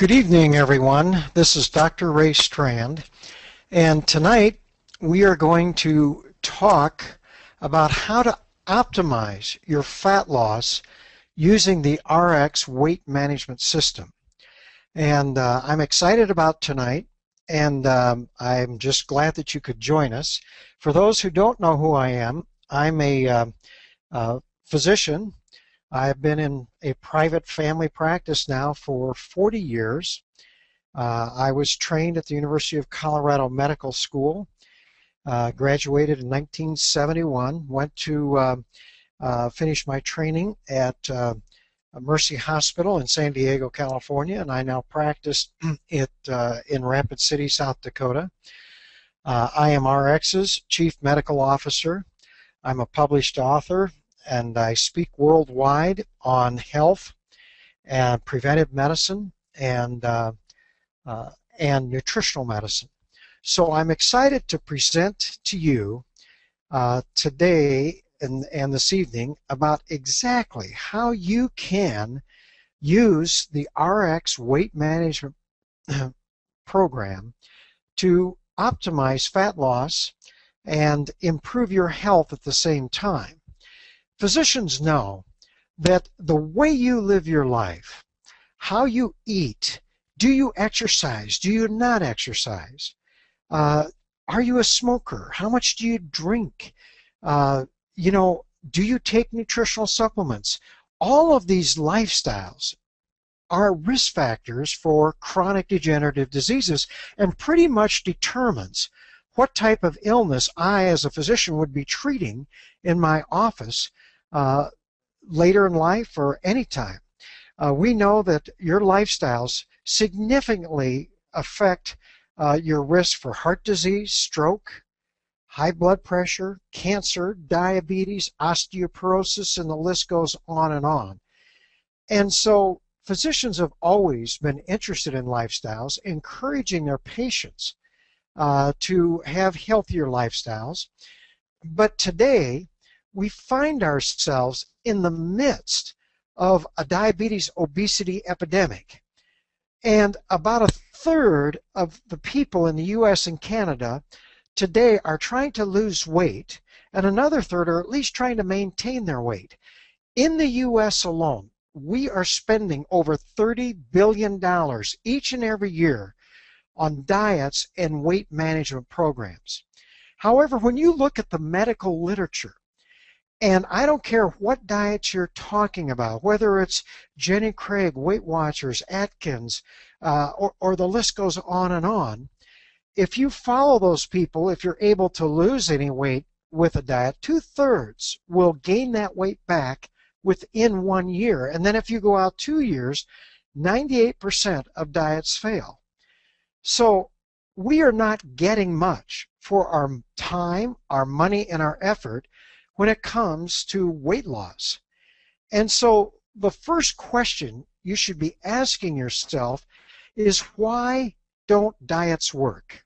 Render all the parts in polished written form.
Good evening, everyone. This is Dr. Ray Strand, and tonight we are going to talk about how to optimize your fat loss using the RX weight management system. And I'm excited about tonight, and I'm just glad that you could join us. For those who don't know who I am, I'm a physician. I've been in a private family practice now for 40 years. I was trained at the University of Colorado Medical School, graduated in 1971, went to finish my training at Mercy Hospital in San Diego, California, and I now practice in Rapid City, South Dakota. I am RX's Chief Medical Officer. I'm a published author, and I speak worldwide on health and preventive medicine and nutritional medicine. So I'm excited to present to you today and this evening about exactly how you can use the RX weight management program to optimize fat loss and improve your health at the same time. Physicians know that the way you live your life, how you eat, do you exercise, do you not exercise, are you a smoker, how much do you drink, do you take nutritional supplements? All of these lifestyles are risk factors for chronic degenerative diseases and pretty much determines what type of illness I as a physician would be treating in my office later in life or any time. We know that your lifestyles significantly affect your risk for heart disease, stroke, high blood pressure, cancer, diabetes, osteoporosis, and the list goes on and on. And so physicians have always been interested in lifestyles, encouraging their patients to have healthier lifestyles. But today, we find ourselves in the midst of a diabetes obesity epidemic. And about a third of the people in the US and Canada today are trying to lose weight, and another third are at least trying to maintain their weight. In the US alone, we are spending over $30 billion each and every year on diets and weight management programs. However, when you look at the medical literature, and I don't care what diets you're talking about, whether it's Jenny Craig, Weight Watchers, Atkins, or the list goes on and on, if you follow those people, if you're able to lose any weight with a diet, 2/3 will gain that weight back within 1 year. And then if you go out 2 years, 98% of diets fail. So we are not getting much for our time, our money, and our effort when it comes to weight loss. And so the first question you should be asking yourself is, why don't diets work?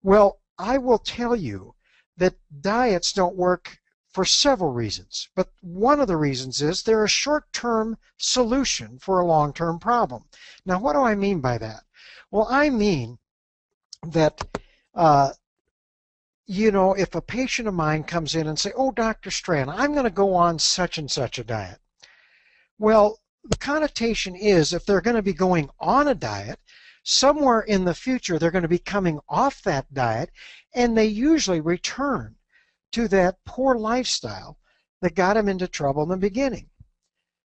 Well, I will tell you that diets don't work for several reasons, but one of the reasons is they're a short-term solution for a long-term problem. Now, what do I mean by that? Well, I mean that if a patient of mine comes in and say, "Oh, Dr. Strand, I'm going to go on such and such a diet." Well, the connotation is if they're going to be going on a diet, somewhere in the future they're going to be coming off that diet, and they usually return to that poor lifestyle that got them into trouble in the beginning.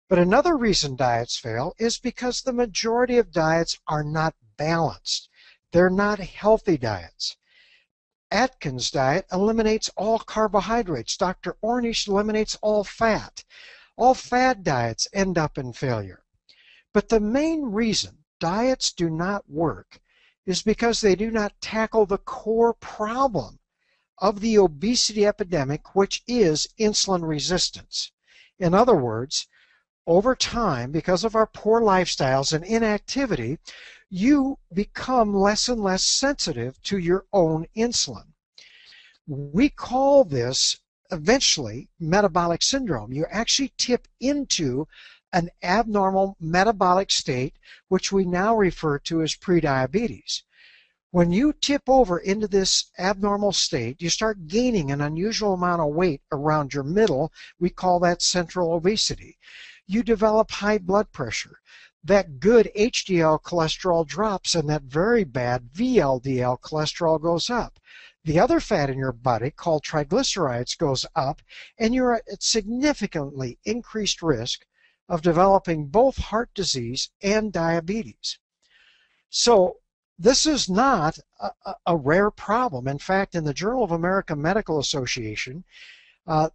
But another reason diets fail is because the majority of diets are not balanced. They're not healthy diets. Atkins' diet eliminates all carbohydrates. Dr. Ornish eliminates all fat. All fad diets end up in failure. But the main reason diets do not work is because they do not tackle the core problem of the obesity epidemic, which is insulin resistance. In other words, over time, because of our poor lifestyles and inactivity, you become less and less sensitive to your own insulin. We call this eventually metabolic syndrome. You actually tip into an abnormal metabolic state, which we now refer to as prediabetes. When you tip over into this abnormal state, you start gaining an unusual amount of weight around your middle. We call that central obesity. You develop high blood pressure. That good HDL cholesterol drops and that very bad VLDL cholesterol goes up. The other fat in your body, called triglycerides, goes up, and you're at significantly increased risk of developing both heart disease and diabetes. So this is not a rare problem. In fact, in the Journal of American Medical Association,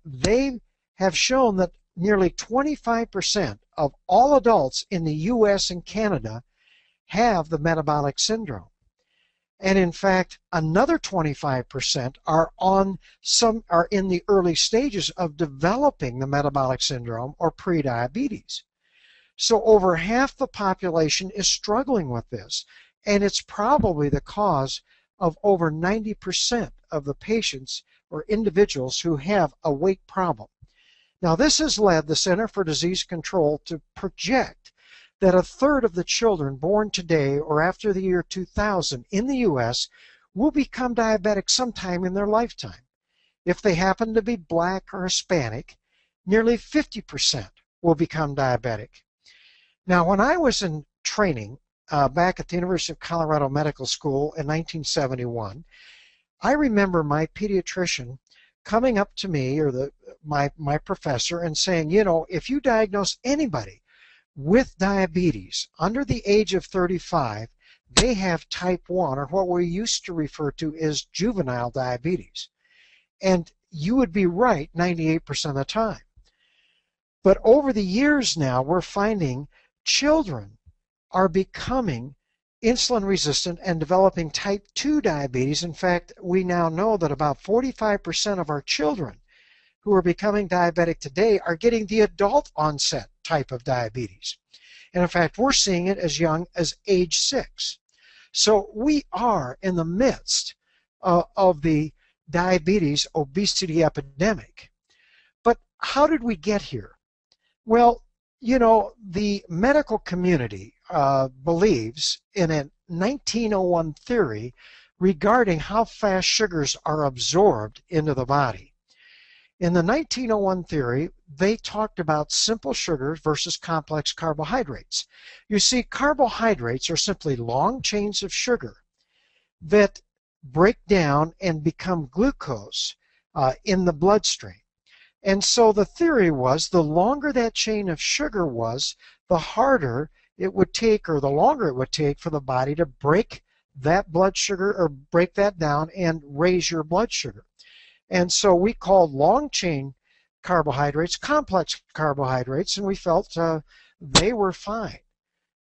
they have shown that nearly 25% of all adults in the US and Canada have the metabolic syndrome. And in fact, another 25% are in the early stages of developing the metabolic syndrome or prediabetes. So over half the population is struggling with this, and it's probably the cause of over 90% of the patients or individuals who have a weight problem. Now, this has led the Center for Disease Control to project that a third of the children born today or after the year 2000 in the U.S. will become diabetic sometime in their lifetime. If they happen to be black or Hispanic, nearly 50% will become diabetic. Now, when I was in training back at the University of Colorado Medical School in 1971, I remember my pediatrician coming up to me, or my professor, and saying, you know, if you diagnose anybody with diabetes under the age of 35, they have type 1, or what we used to refer to as juvenile diabetes. And you would be right 98% of the time. But over the years now, we're finding children are becoming insulin resistant and developing type 2 diabetes. In fact, we now know that about 45% of our children who are becoming diabetic today are getting the adult onset type of diabetes. And in fact, we're seeing it as young as age 6. So we are in the midst of the diabetes obesity epidemic. But how did we get here? Well, you know, the medical community believes in a 1901 theory regarding how fast sugars are absorbed into the body. In the 1901 theory, they talked about simple sugars versus complex carbohydrates. You see, carbohydrates are simply long chains of sugar that break down and become glucose in the bloodstream. And so the theory was the longer that chain of sugar was, the harder it would take, or the longer it would take for the body to break that blood sugar or break that down and raise your blood sugar. And so we called long chain carbohydrates complex carbohydrates, and we felt they were fine.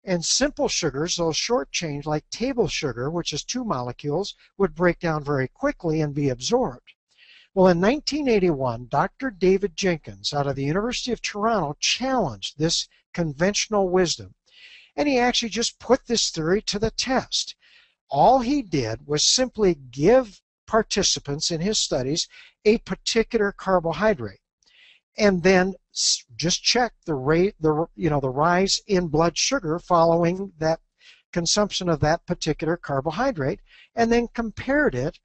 And simple sugars, those short chains like table sugar, which is 2 molecules, would break down very quickly and be absorbed. Well, in 1981, Dr. David Jenkins out of the University of Toronto challenged this conventional wisdom, and he actually just put this theory to the test. All he did was simply give participants in his studies a particular carbohydrate, and then just check the rise in blood sugar following that consumption of that particular carbohydrate, and then compared it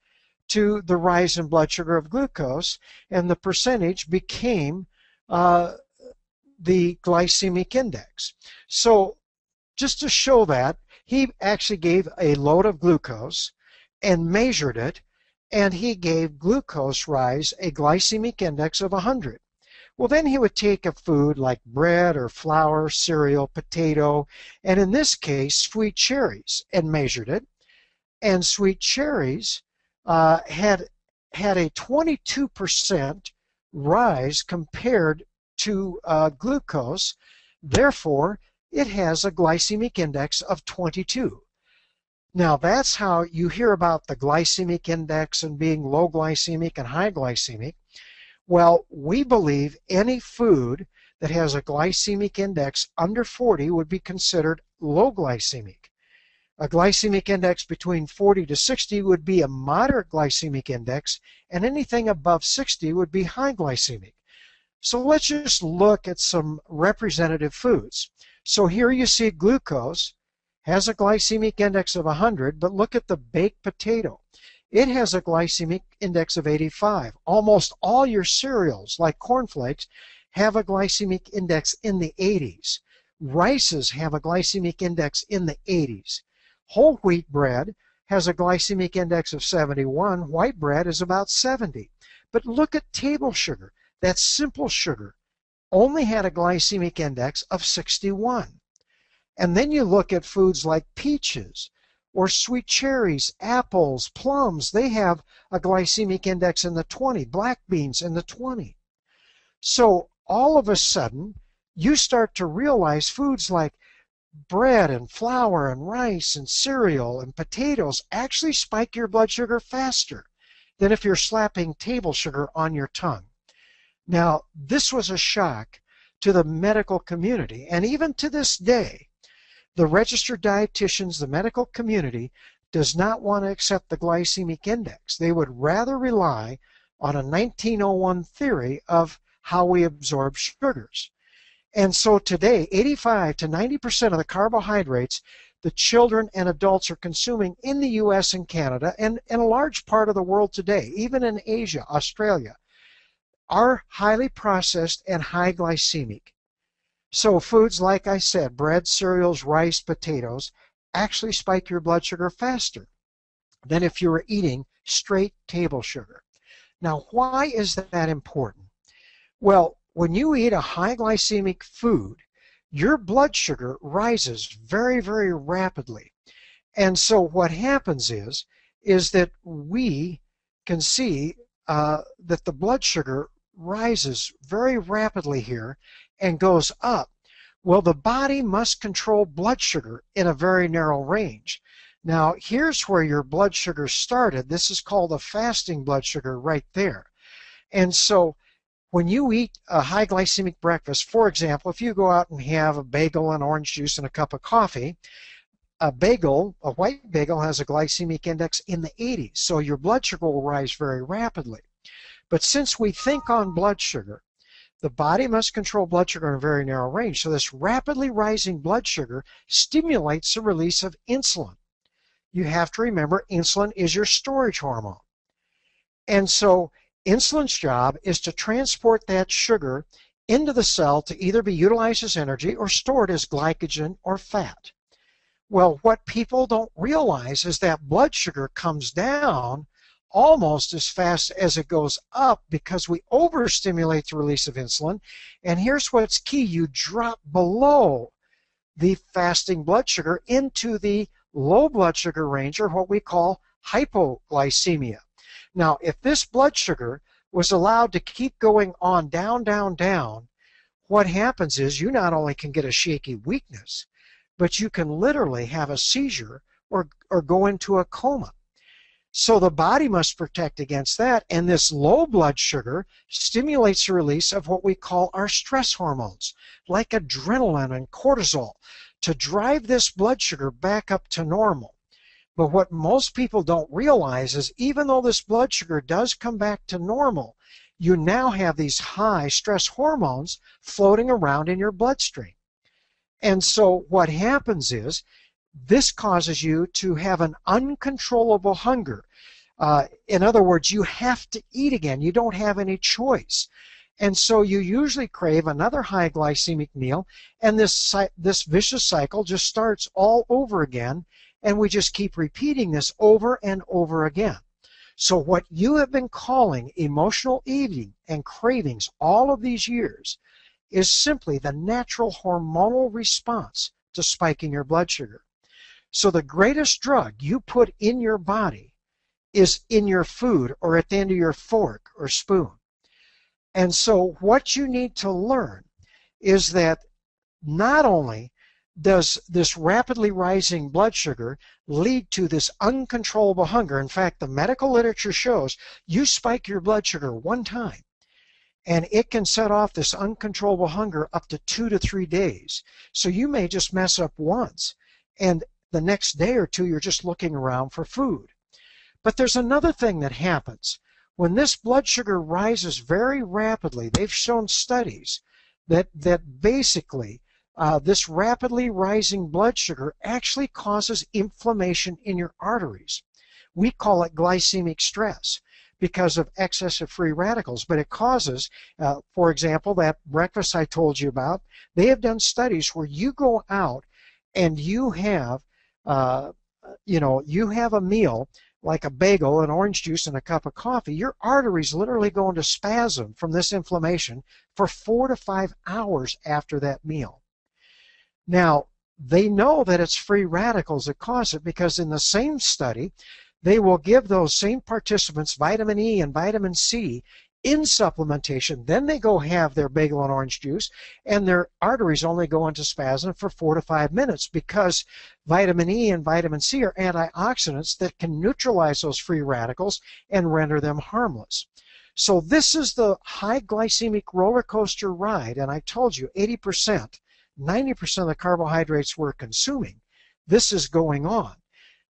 to the rise in blood sugar of glucose, and the percentage became the glycemic index. So just to show that, he actually gave a load of glucose and measured it, and he gave glucose rise a glycemic index of 100. Well, then he would take a food like bread or flour, cereal, potato, and in this case, sweet cherries, and measured it. And sweet cherries had a 22% rise compared to glucose. Therefore, it has a glycemic index of 22. Now, that's how you hear about the glycemic index and being low glycemic and high glycemic. Well, we believe any food that has a glycemic index under 40 would be considered low glycemic. A glycemic index between 40 to 60 would be a moderate glycemic index, and anything above 60 would be high glycemic. So let's just look at some representative foods. So here you see glucose has a glycemic index of 100, but look at the baked potato. It has a glycemic index of 85. Almost all your cereals, like cornflakes, have a glycemic index in the 80s. Rices have a glycemic index in the 80s. Whole wheat bread has a glycemic index of 71. White bread is about 70. But look at table sugar. That simple sugar only had a glycemic index of 61. And then you look at foods like peaches or sweet cherries, apples, plums. They have a glycemic index in the 20. Black beans in the 20. So all of a sudden, you start to realize foods like bread and flour and rice and cereal and potatoes actually spike your blood sugar faster than if you're slapping table sugar on your tongue. Now, this was a shock to the medical community, and even to this day, the registered dietitians, the medical community, does not want to accept the glycemic index. They would rather rely on a 1901 theory of how we absorb sugars. And so today, 85 to 90% of the carbohydrates the children and adults are consuming in the US and Canada, and in a large part of the world today, even in Asia, Australia, are highly processed and high glycemic. So foods like I said, bread, cereals, rice, potatoes, actually spike your blood sugar faster than if you were eating straight table sugar. Now, why is that important? Well, when you eat a high glycemic food, your blood sugar rises very, very rapidly. And so what happens is that we can see that the blood sugar rises very rapidly here and goes up. Well, the body must control blood sugar in a very narrow range. Now, here's where your blood sugar started. This is called a fasting blood sugar right there. And so when you eat a high glycemic breakfast, for example, if you go out and have a bagel and orange juice and a cup of coffee, a white bagel has a glycemic index in the 80s, so your blood sugar will rise very rapidly. But since we think on blood sugar, the body must control blood sugar in a very narrow range. So this rapidly rising blood sugar stimulates the release of insulin. You have to remember, insulin is your storage hormone. And so insulin's job is to transport that sugar into the cell to either be utilized as energy or stored as glycogen or fat. Well, what people don't realize is that blood sugar comes down almost as fast as it goes up because we overstimulate the release of insulin. And here's what's key. You drop below the fasting blood sugar into the low blood sugar range, or what we call hypoglycemia. Now, if this blood sugar was allowed to keep going on down, down, down, what happens is you not only can get a shaky weakness, but you can literally have a seizure or go into a coma. So the body must protect against that, and this low blood sugar stimulates the release of what we call our stress hormones, like adrenaline and cortisol, to drive this blood sugar back up to normal. But what most people don't realize is even though this blood sugar does come back to normal, you now have these high stress hormones floating around in your bloodstream. And so what happens is this causes you to have an uncontrollable hunger. In other words, you have to eat again. You don't have any choice. And so you usually crave another high glycemic meal, and this vicious cycle just starts all over again, and we just keep repeating this over and over again. So what you have been calling emotional eating and cravings all of these years is simply the natural hormonal response to spiking your blood sugar. So the greatest drug you put in your body is in your food or at the end of your fork or spoon. And so what you need to learn is that not only does this rapidly rising blood sugar lead to this uncontrollable hunger. In fact, the medical literature shows you spike your blood sugar one time, and it can set off this uncontrollable hunger up to 2 to 3 days. So you may just mess up once, and the next day or two you're just looking around for food. But there's another thing that happens. When this blood sugar rises very rapidly, they've shown studies that basically this rapidly rising blood sugar actually causes inflammation in your arteries. We call it glycemic stress because of excess of free radicals, but it causes, for example, that breakfast I told you about, they have done studies where you go out and you have, you have a meal like a bagel, an orange juice, and a cup of coffee. Your arteries literally go into spasm from this inflammation for 4 to 5 hours after that meal. Now, they know that it's free radicals that cause it because in the same study, they will give those same participants vitamin E and vitamin C in supplementation. Then they go have their bagel and orange juice, and their arteries only go into spasm for 4 to 5 minutes because vitamin E and vitamin C are antioxidants that can neutralize those free radicals and render them harmless. So this is the high glycemic roller coaster ride, and I told you 80%, 90% of the carbohydrates we're consuming, this is going on.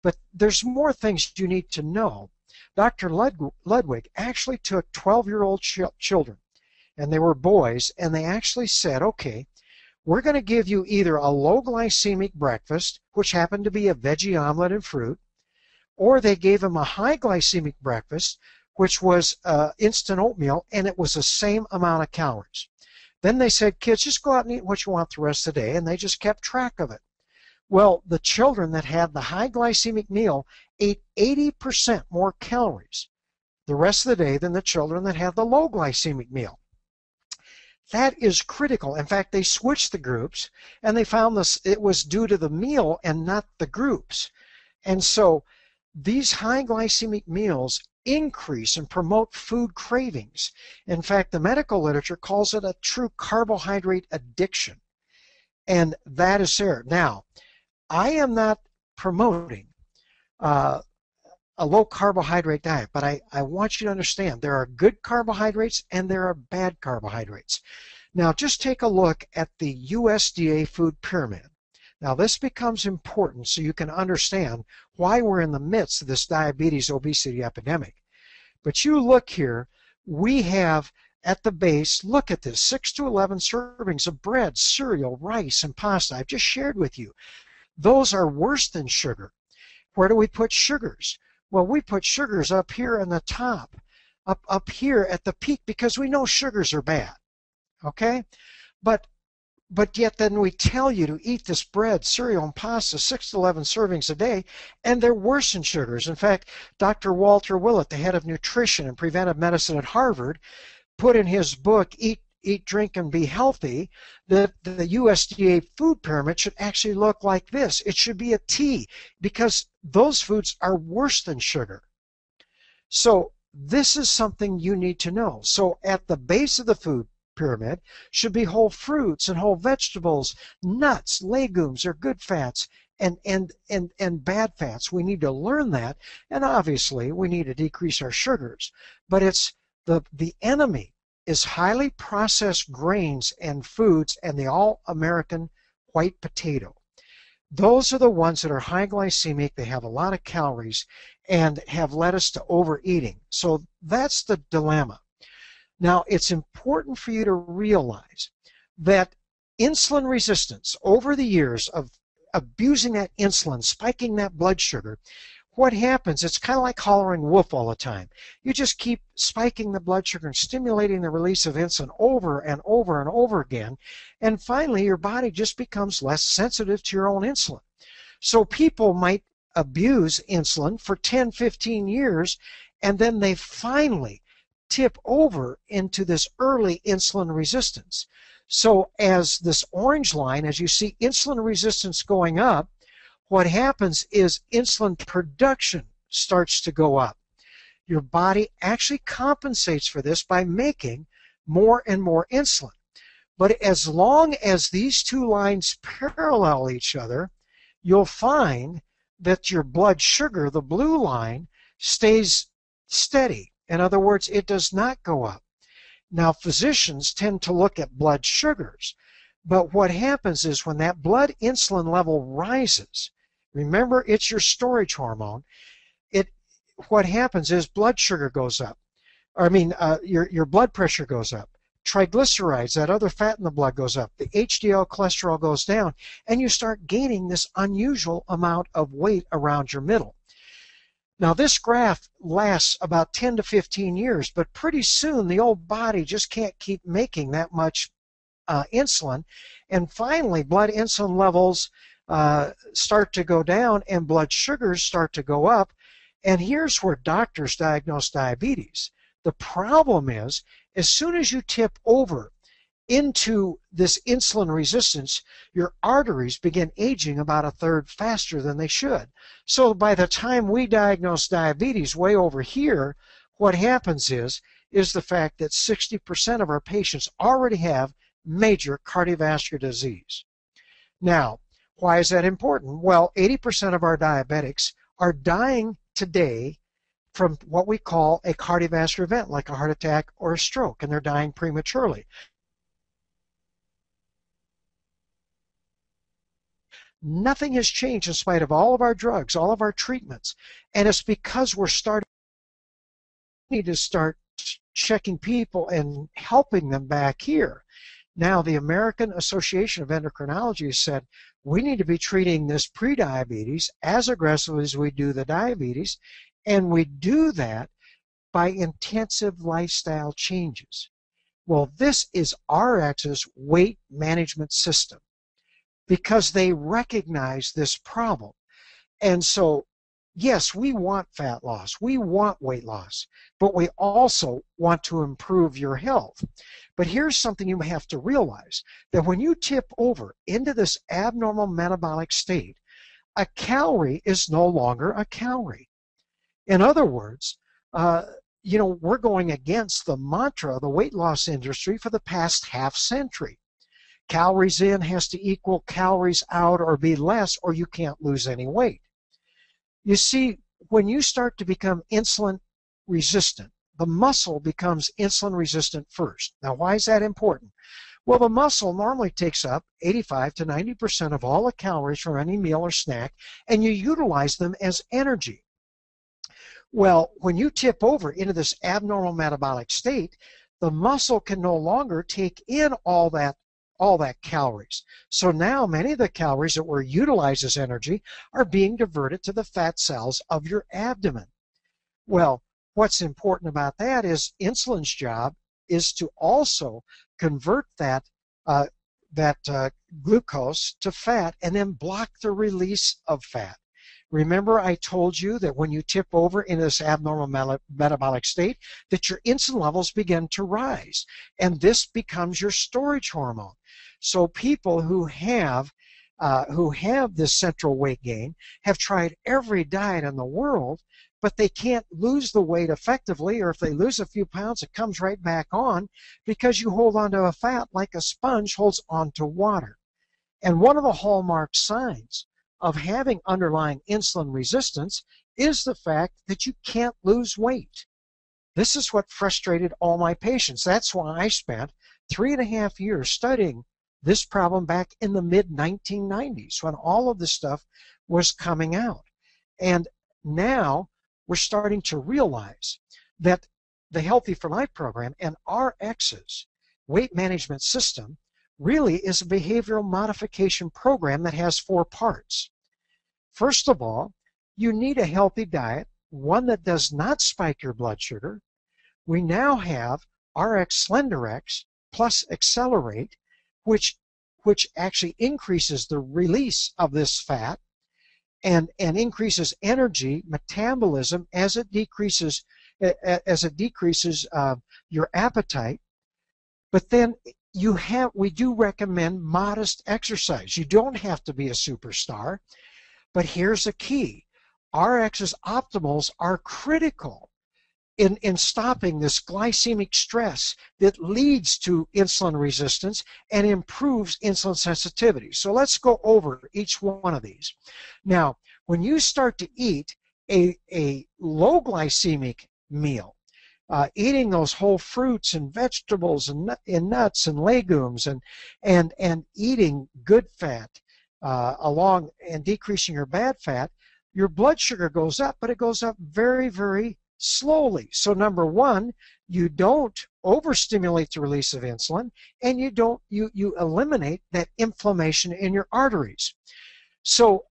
But there's more things you need to know. Dr. Ludwig actually took 12-year-old children, and they were boys, and they actually said, okay, we're going to give you either a low glycemic breakfast, which happened to be a veggie omelet and fruit, or they gave them a high glycemic breakfast, which was instant oatmeal, and it was the same amount of calories. Then they said, kids, just go out and eat what you want the rest of the day, and they just kept track of it. Well, the children that had the high glycemic meal ate 80% more calories the rest of the day than the children that had the low glycemic meal. That is critical. In fact, they switched the groups, and they found this it was due to the meal and not the groups. And so these high glycemic meals increase and promote food cravings. In fact, the medical literature calls it a true carbohydrate addiction. And that is there. Now, I am not promoting a low carbohydrate diet, but I want you to understand there are good carbohydrates and there are bad carbohydrates. Now, just take a look at the USDA food pyramid. Now, this becomes important so you can understand why we're in the midst of this diabetes obesity epidemic. But you look here, we have at the base, look at this, 6 to 11 servings of bread, cereal, rice, and pasta. I've just shared with you. Those are worse than sugar. Where do we put sugars? Well, we put sugars up here in the top, up here at the peak, because we know sugars are bad, okay? But yet then we tell you to eat this bread, cereal, and pasta, 6 to 11 servings a day, and they're worse than sugars. In fact, Dr. Walter Willett, the head of nutrition and preventive medicine at Harvard, put in his book, Eat, Drink, and Be Healthy, that the USDA food pyramid should actually look like this. It should be a T, because those foods are worse than sugar. So this is something you need to know. So at the base of the food pyramid should be whole fruits and whole vegetables, nuts, legumes are good fats, and bad fats. We need to learn that, and obviously we need to decrease our sugars. But it's the enemy is highly processed grains and foods and the all-American white potato. Those are the ones that are high glycemic, they have a lot of calories, and have led us to overeating. So that's the dilemma. Now, it's important for you to realize that insulin resistance, over the years of abusing that insulin, spiking that blood sugar, what happens, it's kind of like hollering wolf all the time. You just keep spiking the blood sugar and stimulating the release of insulin over and over and over again, and finally your body just becomes less sensitive to your own insulin. So people might abuse insulin for 10, 15 years, and then they finally tip over into this early insulin resistance. So as this orange line, as you see insulin resistance going up, what happens is insulin production starts to go up. Your body actually compensates for this by making more and more insulin. But as long as these two lines parallel each other, you'll find that your blood sugar, the blue line, stays steady. In other words, it does not go up. Now, physicians tend to look at blood sugars, but what happens is when that blood insulin level rises, remember, it's your storage hormone. What happens is blood sugar goes up. your blood pressure goes up. Triglycerides, that other fat in the blood, goes up. The HDL cholesterol goes down, and you start gaining this unusual amount of weight around your middle. Now, this graph lasts about 10 to 15 years, but pretty soon the old body just can't keep making that much insulin, and finally blood insulin levels start to go down and blood sugars start to go up, and here's where doctors diagnose diabetes. The problem is, as soon as you tip over into this insulin resistance, your arteries begin aging about a third faster than they should. So by the time we diagnose diabetes way over here, what happens is the fact that 60% of our patients already have major cardiovascular disease. Now, why is that important? Well, 80% of our diabetics are dying today from what we call a cardiovascular event, like a heart attack or a stroke, and they're dying prematurely. Nothing has changed in spite of all of our drugs, all of our treatments, and it's because we need to start checking people and helping them back here. Now, the American Association of Endocrinology has said we need to be treating this prediabetes as aggressively as we do the diabetes, and we do that by intensive lifestyle changes. Well, this is RX's weight management system because they recognize this problem. And so, yes, we want fat loss, we want weight loss, but we also want to improve your health. But here's something you have to realize, that when you tip over into this abnormal metabolic state, a calorie is no longer a calorie. In other words, we're going against the mantra of the weight loss industry for the past half century. Calories in has to equal calories out or be less, or you can't lose any weight. You see, when you start to become insulin resistant, the muscle becomes insulin resistant first. Now, why is that important? Well, the muscle normally takes up 85 to 90% of all the calories from any meal or snack, and you utilize them as energy. Well, when you tip over into this abnormal metabolic state, the muscle can no longer take in all that calories. So now many of the calories that were utilized as energy are being diverted to the fat cells of your abdomen. Well, what's important about that is insulin's job is to also convert that glucose to fat and then block the release of fat. Remember, I told you that when you tip over in this abnormal metabolic state, that your insulin levels begin to rise, and this becomes your storage hormone. So people who have this central weight gain have tried every diet in the world, but they can't lose the weight effectively, or if they lose a few pounds, it comes right back on because you hold onto a fat like a sponge holds onto water. And one of the hallmark signs of having underlying insulin resistance is the fact that you can't lose weight. This is what frustrated all my patients. That's why I spent 3.5 years studying this problem back in the mid-1990s when all of this stuff was coming out. And now we're starting to realize that the Healthy for Life program and RX's weight management system really is a behavioral modification program that has 4 parts. First of all, you need a healthy diet, one that does not spike your blood sugar. We now have RX Slenderiix plus Xcele, which actually increases the release of this fat and increases energy metabolism as it decreases your appetite. But then we do recommend modest exercise. You don't have to be a superstar. But here's the key. RX's optimals are critical in stopping this glycemic stress that leads to insulin resistance and improves insulin sensitivity. So let's go over each one of these. Now, when you start to eat a low glycemic meal, eating those whole fruits and vegetables and nuts and legumes and eating good fat, and decreasing your bad fat, your blood sugar goes up, but it goes up very, very slowly. So number one, you don't overstimulate the release of insulin, and you eliminate that inflammation in your arteries. So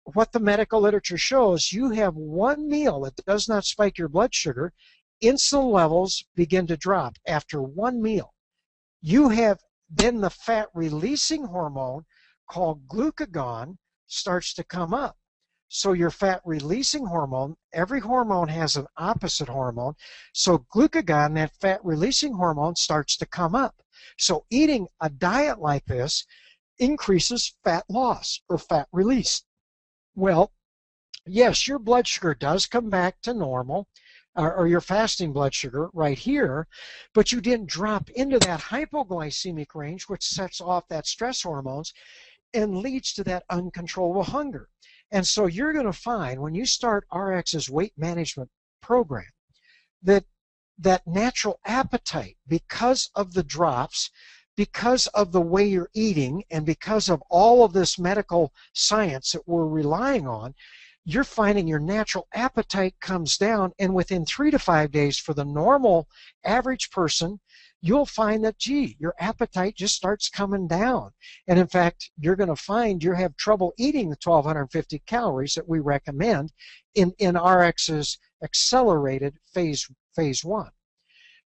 what the medical literature shows, you have one meal that does not spike your blood sugar, insulin levels begin to drop after one meal. You have then the fat releasing hormone called glucagon starts to come up. So your fat releasing hormone, every hormone has an opposite hormone. So glucagon, that fat releasing hormone, starts to come up. So eating a diet like this increases fat loss or fat release. Well, yes, your blood sugar does come back to normal, or your fasting blood sugar right here, but you didn't drop into that hypoglycemic range, which sets off that stress hormones and leads to that uncontrollable hunger. And so you're going to find when you start RX's weight management program that that natural appetite, because of the drops, because of the way you're eating, and because of all of this medical science that we're relying on, you're finding your natural appetite comes down, and within 3 to 5 days for the normal average person, you'll find that, gee, your appetite just starts coming down. And in fact, you're going to find you have trouble eating the 1,250 calories that we recommend in RX's accelerated phase 1.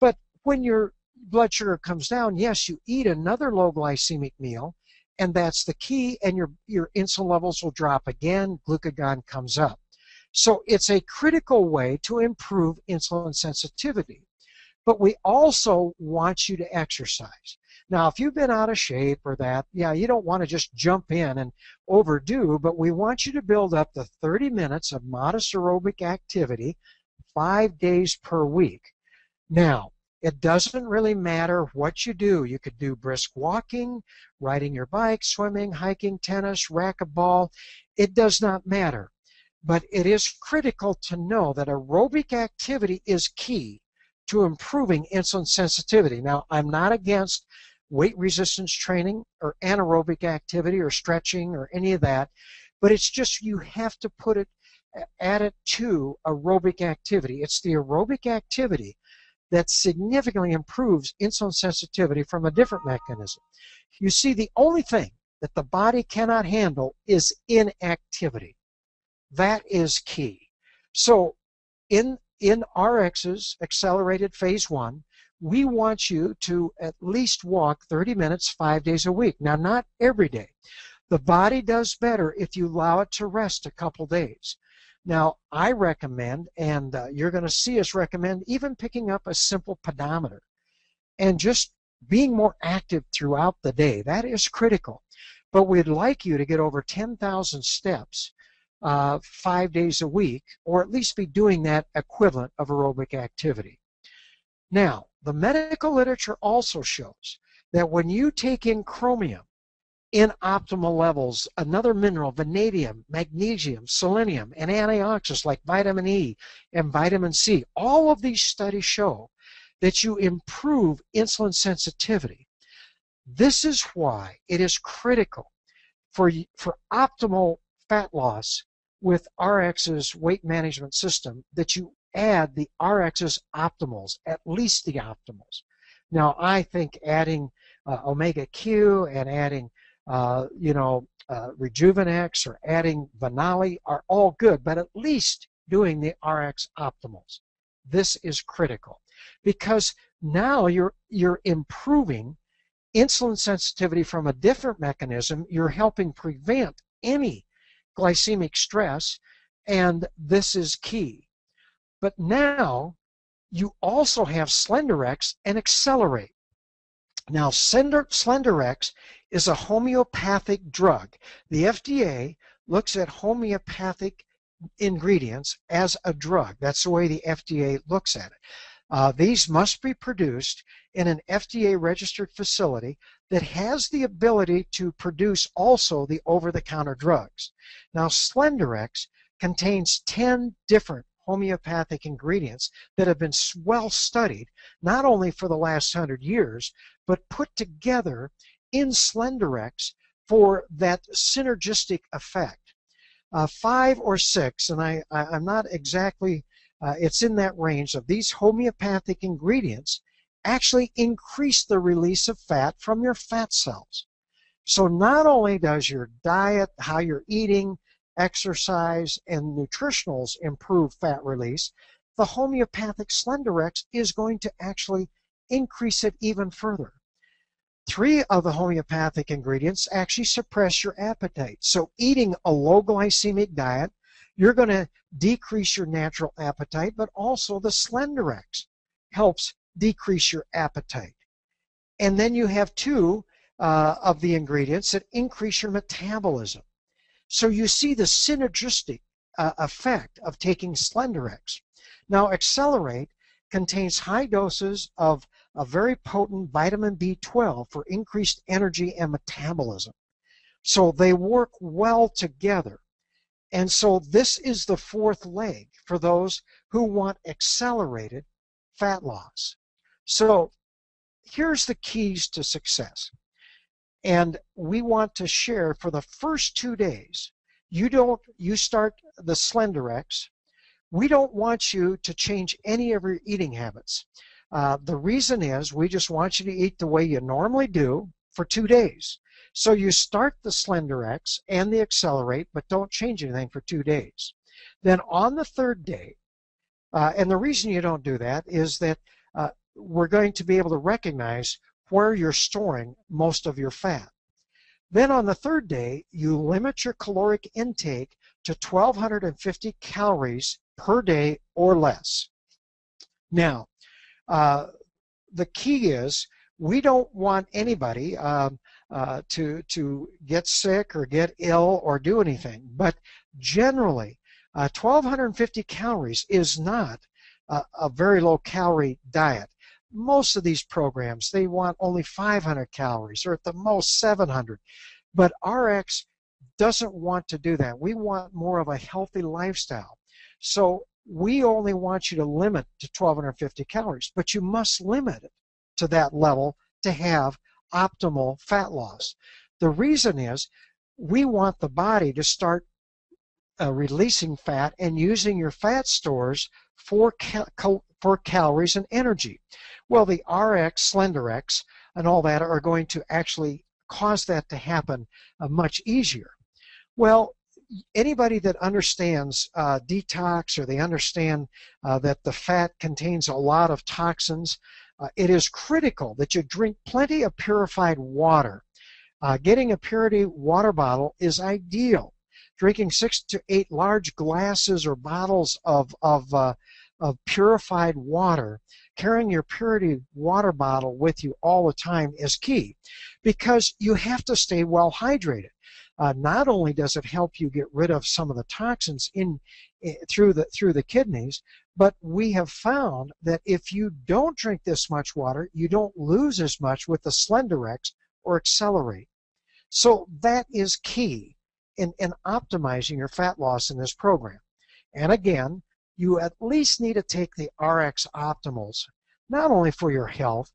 But when your blood sugar comes down, yes, you eat another low glycemic meal, and that's the key, and your insulin levels will drop again, glucagon comes up. So it's a critical way to improve insulin sensitivity. But we also want you to exercise. Now, if you've been out of shape or that, yeah, you don't want to just jump in and overdo, but we want you to build up the 30 minutes of modest aerobic activity 5 days per week. Now, it doesn't really matter what you do. You could do brisk walking, riding your bike, swimming, hiking, tennis, racquetball. It does not matter. But it is critical to know that aerobic activity is key to improving insulin sensitivity. Now, I'm not against weight resistance training or anaerobic activity or stretching or any of that, but it's just you have to add it to aerobic activity. It's the aerobic activity that significantly improves insulin sensitivity from a different mechanism. You see, the only thing that the body cannot handle is inactivity. That is key. So in RX's accelerated phase 1, we want you to at least walk 30 minutes 5 days a week. Now, not every day. The body does better if you allow it to rest a couple days. Now, I recommend, and you're going to see us recommend, even picking up a simple pedometer and just being more active throughout the day. That is critical. But we'd like you to get over 10,000 steps 5 days a week, or at least be doing that equivalent of aerobic activity. Now, the medical literature also shows that when you take in chromium in optimal levels, another mineral, vanadium, magnesium, selenium, and antioxidants like vitamin E and vitamin C, all of these studies show that you improve insulin sensitivity. This is why it is critical for optimal fat loss with RX's weight management system that you add the RX's optimals, at least the optimals. Now, I think adding Omega Q and adding Rejuvenex or adding Vanali are all good, but at least doing the RX optimals. This is critical because now you're improving insulin sensitivity from a different mechanism. You're helping prevent any glycemic stress, and this is key. But now you also have Slenderiix and Xcele. Now, Slenderiix is a homeopathic drug. The FDA looks at homeopathic ingredients as a drug. That's the way the FDA looks at it. These must be produced in an FDA-registered facility that has the ability to produce also the over-the-counter drugs. Now, Slenderiix contains 10 different homeopathic ingredients that have been well studied, not only for the last 100 years, but put together in Slenderiix for that synergistic effect. 5 or 6, and I'm not exactly it's in that range of these homeopathic ingredients actually increase the release of fat from your fat cells. So not only does your diet, how you're eating, exercise, and nutritionals improve fat release, the homeopathic Slenderiix is going to actually increase it even further. 3 of the homeopathic ingredients actually suppress your appetite. So eating a low glycemic diet, you're going to decrease your natural appetite, but also the Slenderiix helps decrease your appetite. And then you have 2 of the ingredients that increase your metabolism. So you see the synergistic effect of taking Slenderiix. Now, Xcele contains high doses of a very potent vitamin B12 for increased energy and metabolism. So they work well together. And so this is the 4th leg for those who want accelerated fat loss. So here's the keys to success. And we want to share for the first 2 days. You start the Slenderiix. We don't want you to change any of your eating habits. The reason is we just want you to eat the way you normally do for 2 days. So you start the Slenderiix and the Xcele, but don't change anything for 2 days. Then on the 3rd day, and the reason you don't do that is that we're going to be able to recognize where you're storing most of your fat. Then on the 3rd day, you limit your caloric intake to 1,250 calories per day or less. Now, the key is we don't want anybody to get sick or get ill or do anything. But generally, 1,250 calories is not a very low calorie diet. Most of these programs, they want only 500 calories or at the most 700. But RX doesn't want to do that. We want more of a healthy lifestyle. So we only want you to limit to 1,250 calories, but you must limit it to that level to have optimal fat loss. The reason is we want the body to start releasing fat and using your fat stores for calories and energy. Well, the RX, Slenderiix, and all that are going to actually cause that to happen much easier. Well, anybody that understands detox, or they understand that the fat contains a lot of toxins, it is critical that you drink plenty of purified water. Getting a purity water bottle is ideal. Drinking 6 to 8 large glasses or bottles of purified water, carrying your purity water bottle with you all the time is key, because you have to stay well hydrated. Not only does it help you get rid of some of the toxins through the kidneys, but we have found that if you don't drink this much water, you don't lose as much with the Slenderiix or Xcele. So that is key in optimizing your fat loss in this program. And again, you at least need to take the RX Optimals, not only for your health,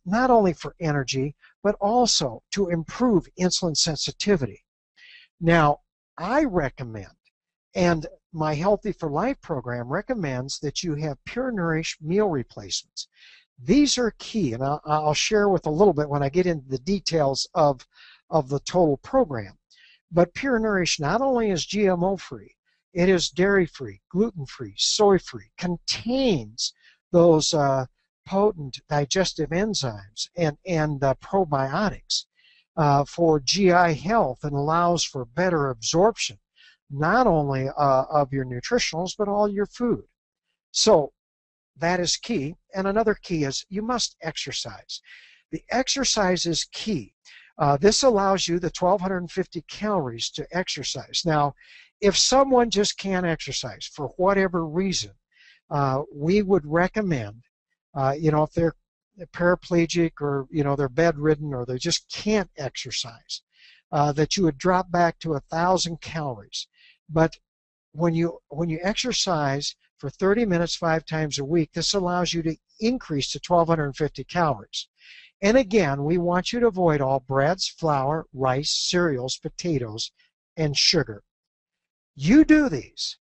not only for energy, but also to improve insulin sensitivity. Now, I recommend, and my Healthy for Life program recommends, that you have Pure Nourish meal replacements. These are key, and I'll share with a little bit when I get into the details of the total program. But Pure Nourish not only is GMO-free, it is dairy-free, gluten-free, soy-free, contains those potent digestive enzymes and probiotics for GI health, and allows for better absorption, not only of your nutritionals, but all your food. So that is key. And another key is you must exercise. The exercise is key. This allows you the 1,250 calories to exercise. Now, if someone just can't exercise for whatever reason, we would recommend, if they're paraplegic, or they're bedridden, or they just can't exercise, that you would drop back to 1,000 calories. But when you exercise for 30 minutes 5 times a week, this allows you to increase to 1,250 calories. And again, we want you to avoid all breads, flour, rice, cereals, potatoes, and sugar. You do these,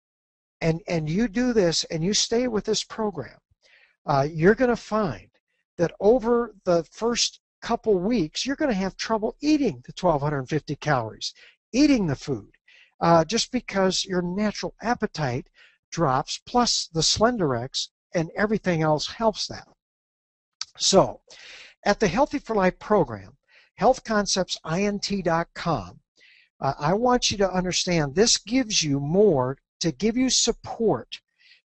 and you do this and you stay with this program, you're going to find that over the first couple weeks, you're going to have trouble eating the 1,250 calories, eating the food, just because your natural appetite drops, plus the Slenderiix and everything else helps that. So, at the Healthy for Life program, healthconceptsint.com, I want you to understand this gives you more to give you support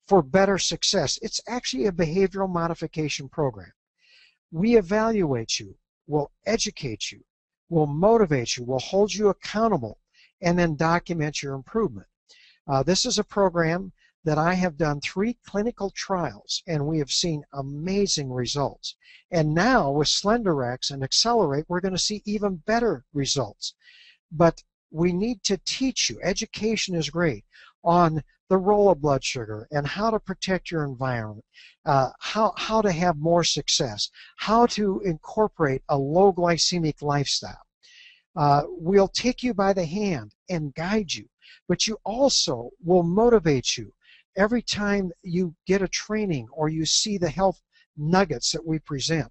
for better success. It's actually a behavioral modification program. We evaluate you, we'll educate you, we'll motivate you, we'll hold you accountable, and then document your improvement. This is a program that I have done 3 clinical trials, and we have seen amazing results. And now with Slenderiix and Xcele, we're going to see even better results. But we need to teach you. Education is great on the role of blood sugar and how to protect your environment, how to have more success, how to incorporate a low glycemic lifestyle. We'll take you by the hand and guide you, but you also will motivate you every time you get a training or you see the health nuggets that we present.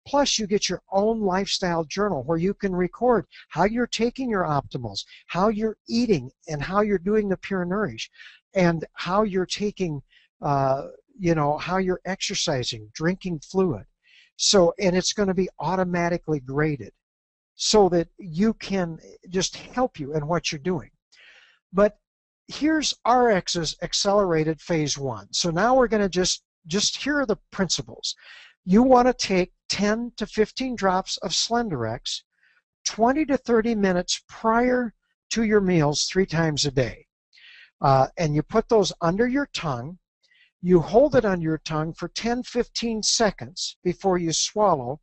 Plus, you get your own lifestyle journal where you can record how you're taking your optimals, how you're eating, and how you're doing the Pure Nourish, and how you're taking, how you're exercising, drinking fluid. So, and it's going to be automatically graded so that you can just help you in what you're doing. But here's RX's accelerated phase 1. So now we're going to just here are the principles. You want to take 10 to 15 drops of Slenderiix 20 to 30 minutes prior to your meals 3 times a day. And you put those under your tongue. You hold it under your tongue for 10-15 seconds before you swallow.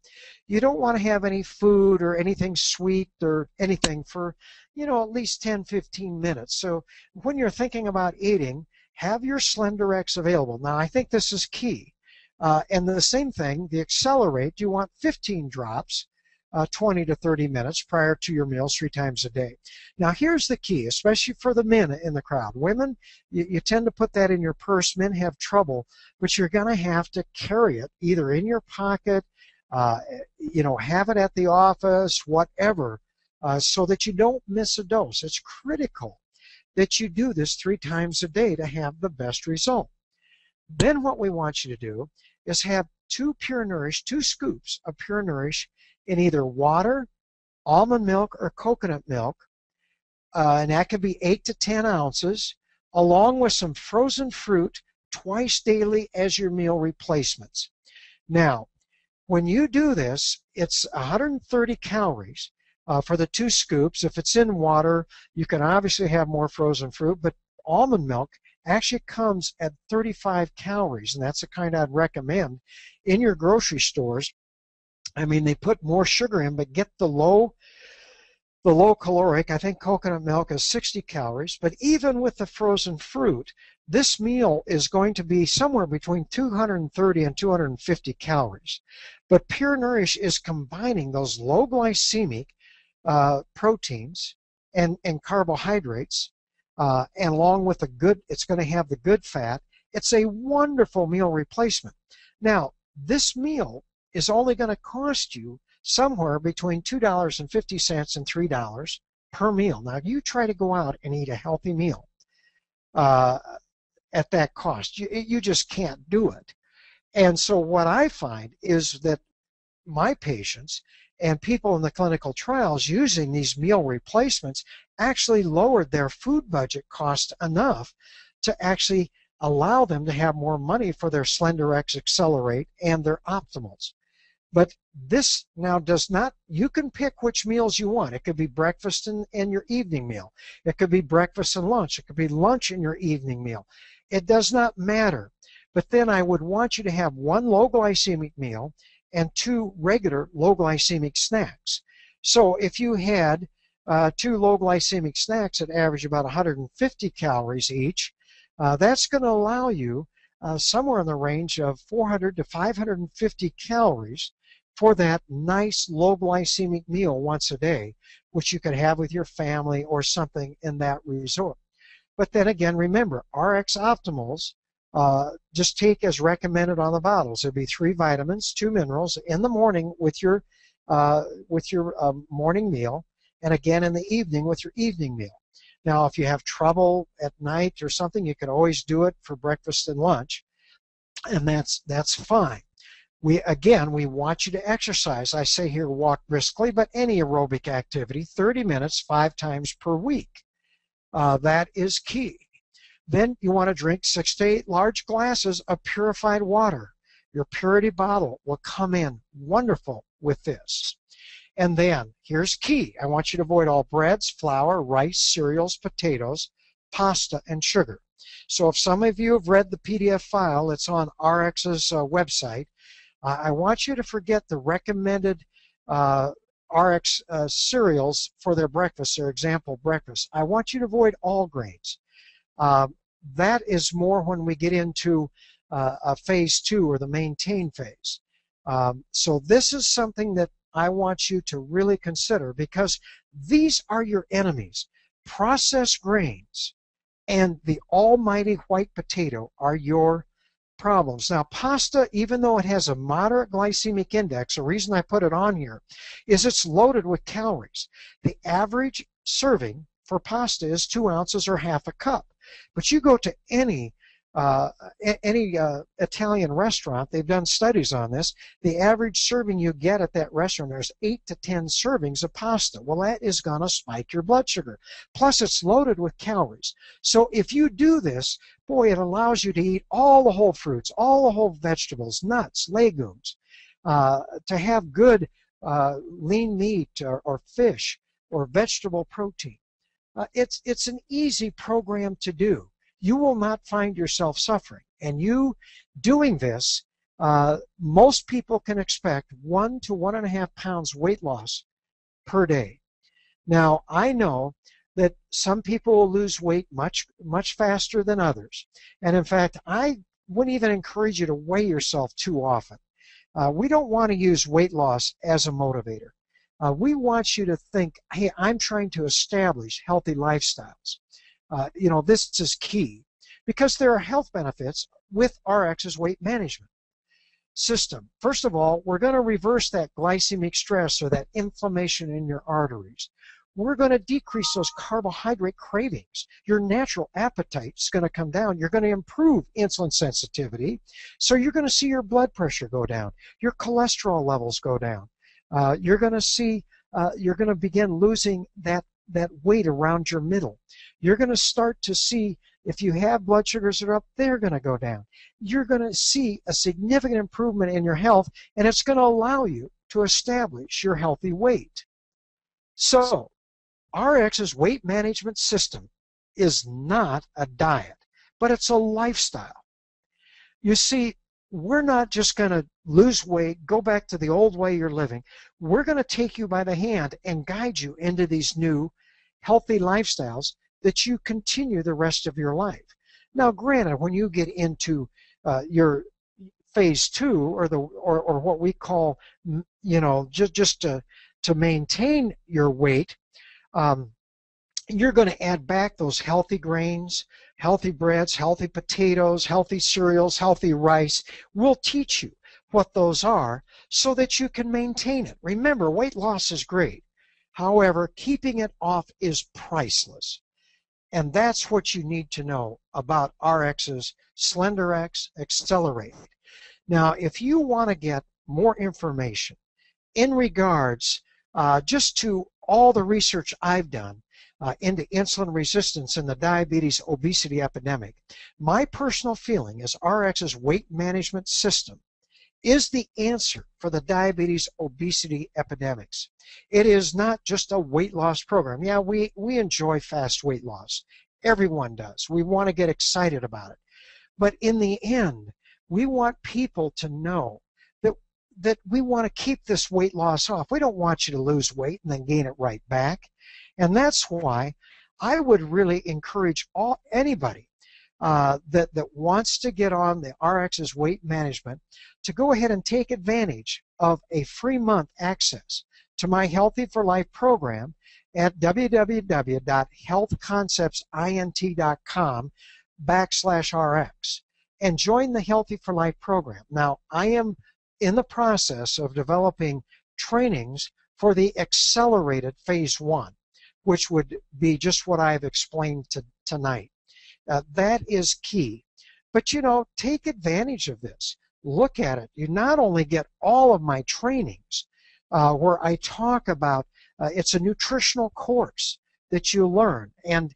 You don't want to have any food or anything sweet or anything for, at least 10-15 minutes. So when you're thinking about eating, have your Slenderiix available. Now, I think this is key. And the same thing, the Xcele, you want 15 drops 20 to 30 minutes prior to your meals 3 times a day. Now here's the key, especially for the men in the crowd. Women, you tend to put that in your purse. Men have trouble, but you're going to have to carry it either in your pocket, have it at the office, whatever, so that you don't miss a dose. It's critical that you do this 3 times a day to have the best result. Then what we want you to do is have 2 scoops of Pure Nourish in either water, almond milk, or coconut milk, and that could be 8 to 10 ounces, along with some frozen fruit twice daily as your meal replacements. Now, when you do this, it's 130 calories for the 2 scoops. If it's in water, you can obviously have more frozen fruit, but almond milk actually comes at 35 calories, and that's the kind I'd recommend in your grocery stores. I mean, they put more sugar in, but get the low caloric. I think coconut milk is 60 calories, but even with the frozen fruit, this meal is going to be somewhere between 230 and 250 calories. But Pure Nourish is combining those low glycemic proteins and carbohydrates, and along with it's going to have the good fat. It's a wonderful meal replacement. Now, this meal is only going to cost you somewhere between $2.50 and $3 per meal. Now, you try to go out and eat a healthy meal at that cost. You just can't do it. And so what I find is that my patients and people in the clinical trials using these meal replacements actually lowered their food budget cost enough to actually allow them to have more money for their Slenderiix, Xcele, and their optimals. But this now does not, you can pick which meals you want. It could be breakfast and your evening meal. It could be breakfast and lunch. It could be lunch and your evening meal. It does not matter. But then I would want you to have 1 low glycemic meal and 2 regular low glycemic snacks. So if you had 2 low glycemic snacks that average about 150 calories each, that's going to allow you somewhere in the range of 400 to 550 calories for that nice low glycemic meal once a day, which you could have with your family or something in that resort. But then again, remember, RX Optimals, just take as recommended on the bottles. There'll be 3 vitamins, 2 minerals in the morning with your morning meal, and again in the evening with your evening meal. Now, if you have trouble at night or something, you can always do it for breakfast and lunch, and that's fine. We want you to exercise. I say here walk briskly, but any aerobic activity, 30 minutes, 5 times per week. That is key. Then you want to drink 6 to 8 large glasses of purified water. Your purity bottle will come in wonderful with this. And then, here's key. I want you to avoid all breads, flour, rice, cereals, potatoes, pasta, and sugar. So if some of you have read the PDF file that's on RX's website, I want you to forget the recommended RX cereals for their breakfast, their example breakfast. I want you to avoid all grains. That is more when we get into a phase 2 or the maintain phase. So this is something that I want you to really consider, because these are your enemies. Processed grains and the almighty white potato are your problems. Now, pasta, even though it has a moderate glycemic index, the reason I put it on here is it's loaded with calories. The average serving for pasta is 2 ounces or half a cup. But you go to any Italian restaurant, they've done studies on this, the average serving you get at that restaurant, there's 8 to 10 servings of pasta. Well, that is going to spike your blood sugar. Plus, it's loaded with calories. So if you do this, boy, it allows you to eat all the whole fruits, all the whole vegetables, nuts, legumes, to have good lean meat or fish or vegetable protein. It's an easy program to do. You will not find yourself suffering. And you doing this, most people can expect 1 to 1.5 pounds weight loss per day. Now, I know that some people will lose weight much faster than others. And in fact, I wouldn't even encourage you to weigh yourself too often. We don't want to use weight loss as a motivator. We want you to think, hey, I'm trying to establish healthy lifestyles. This is key, because there are health benefits with RX's weight management system. First of all, we're going to reverse that glycemic stress or that inflammation in your arteries. We're going to decrease those carbohydrate cravings. Your natural appetite is going to come down. You're going to improve insulin sensitivity, so you're going to see your blood pressure go down, your cholesterol levels go down. You're going to begin losing that weight around your middle. You're going to start to see, if you have blood sugars that are up, they're going to go down. You're going to see a significant improvement in your health, and it's going to allow you to establish your healthy weight. So, RX's weight management system is not a diet, but it's a lifestyle. You see, we're not just going to lose weight, go back to the old way you're living. We're going to take you by the hand and guide you into these new healthy lifestyles that you continue the rest of your life. Now, granted, when you get into your phase 2 or what we call, just to maintain your weight, you're going to add back those healthy grains, healthy breads, healthy potatoes, healthy cereals, healthy rice. We'll teach you what those are so that you can maintain it. Remember, weight loss is great. However, keeping it off is priceless. And that's what you need to know about RX's Slenderiix Xcele. Now, if you want to get more information in regards just to all the research I've done into insulin resistance and the diabetes obesity epidemic, my personal feeling is RX's weight management system is the answer for the diabetes obesity epidemics. It is not just a weight loss program. Yeah, we enjoy fast weight loss. Everyone does. We want to get excited about it. But in the end, we want people to know that we want to keep this weight loss off. We don't want you to lose weight and then gain it right back. And that's why I would really encourage anybody that wants to get on the RX's weight management to go ahead and take advantage of a free month access to my Healthy for Life program at www.healthconceptsint.com/RX and join the Healthy for Life program. Now, I am in the process of developing trainings for the accelerated phase 1, which would be just what I've explained tonight. That is key. But, you know, take advantage of this. Look at it. You not only get all of my trainings where I talk about, it's a nutritional course that you learn, and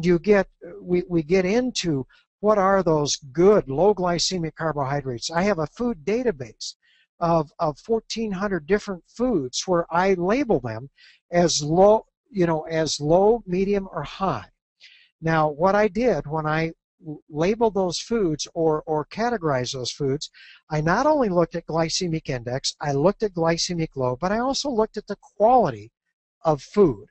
you get, we get into what are those good low glycemic carbohydrates. I have a food database of 1,400 different foods where I label them as low, you know, as low, medium, or high. Now, what I did when I labeled those foods or categorized those foods, I not only looked at glycemic index, I looked at glycemic load, but I also looked at the quality of food.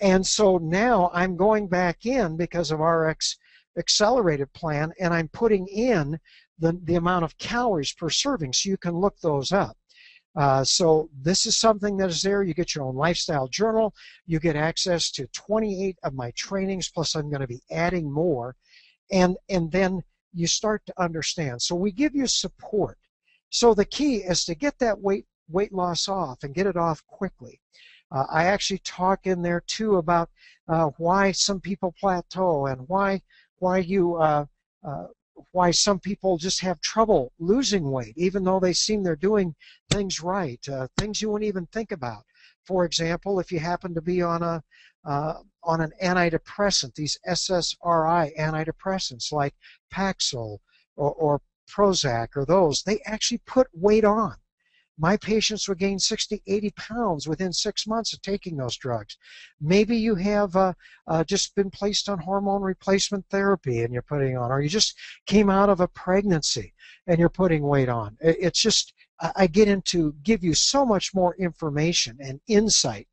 And so now I'm going back in because of our accelerated plan, and I'm putting in the amount of calories per serving, so you can look those up. So this is something that is there. You get your own lifestyle journal. You get access to 28 of my trainings, plus I'm going to be adding more. And then you start to understand. So we give you support. So the key is to get that weight loss off and get it off quickly. I actually talk in there too about why some people plateau and why some people just have trouble losing weight, even though they seem they're doing things right, things you wouldn't even think about. For example, if you happen to be on an antidepressant, these SSRI antidepressants like Paxil or Prozac or those, they actually put weight on. My patients would gain 60, 80 pounds within 6 months of taking those drugs. Maybe you have just been placed on hormone replacement therapy and you're putting on, or you just came out of a pregnancy and you're putting weight on. It's just, I get into give you so much more information and insight.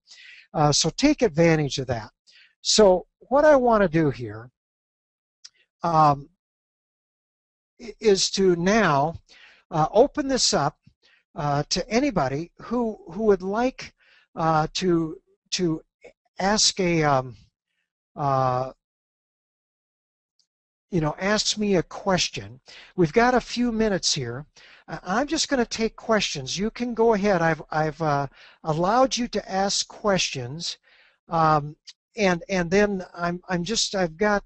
So take advantage of that. So what I want to do here is to now open this up to anybody who would like to ask a ask me a question. We've got a few minutes here. I'm just going to take questions. You can go ahead. I've allowed you to ask questions, and then I've got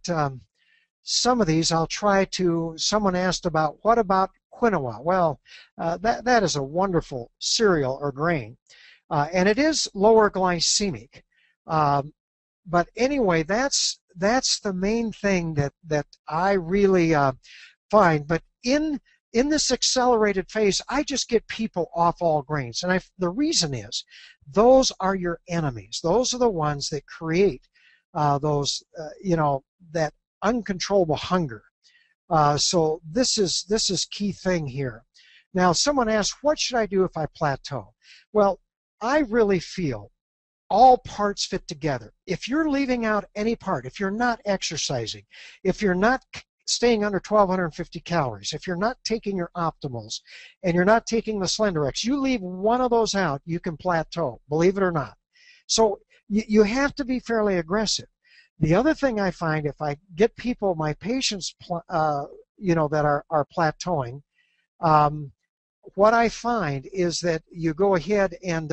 some of these. I'll try to. Someone asked about what about quinoa? Well, that is a wonderful cereal or grain, and it is lower glycemic. But anyway, that's the main thing that I really find. But in this accelerated phase, I just get people off all grains, and the reason is those are your enemies. Those are the ones that create that uncontrollable hunger. So this is key thing here. Now, someone asked, what should I do if I plateau? Well, I really feel all parts fit together. If you're leaving out any part, if you're not exercising, if you're not staying under 1,250 calories, if you're not taking your optimals, and you're not taking the Slenderiix, you leave one of those out, you can plateau, believe it or not. So you have to be fairly aggressive. The other thing I find, if I get people, my patients, that are plateauing, what I find is that you go ahead and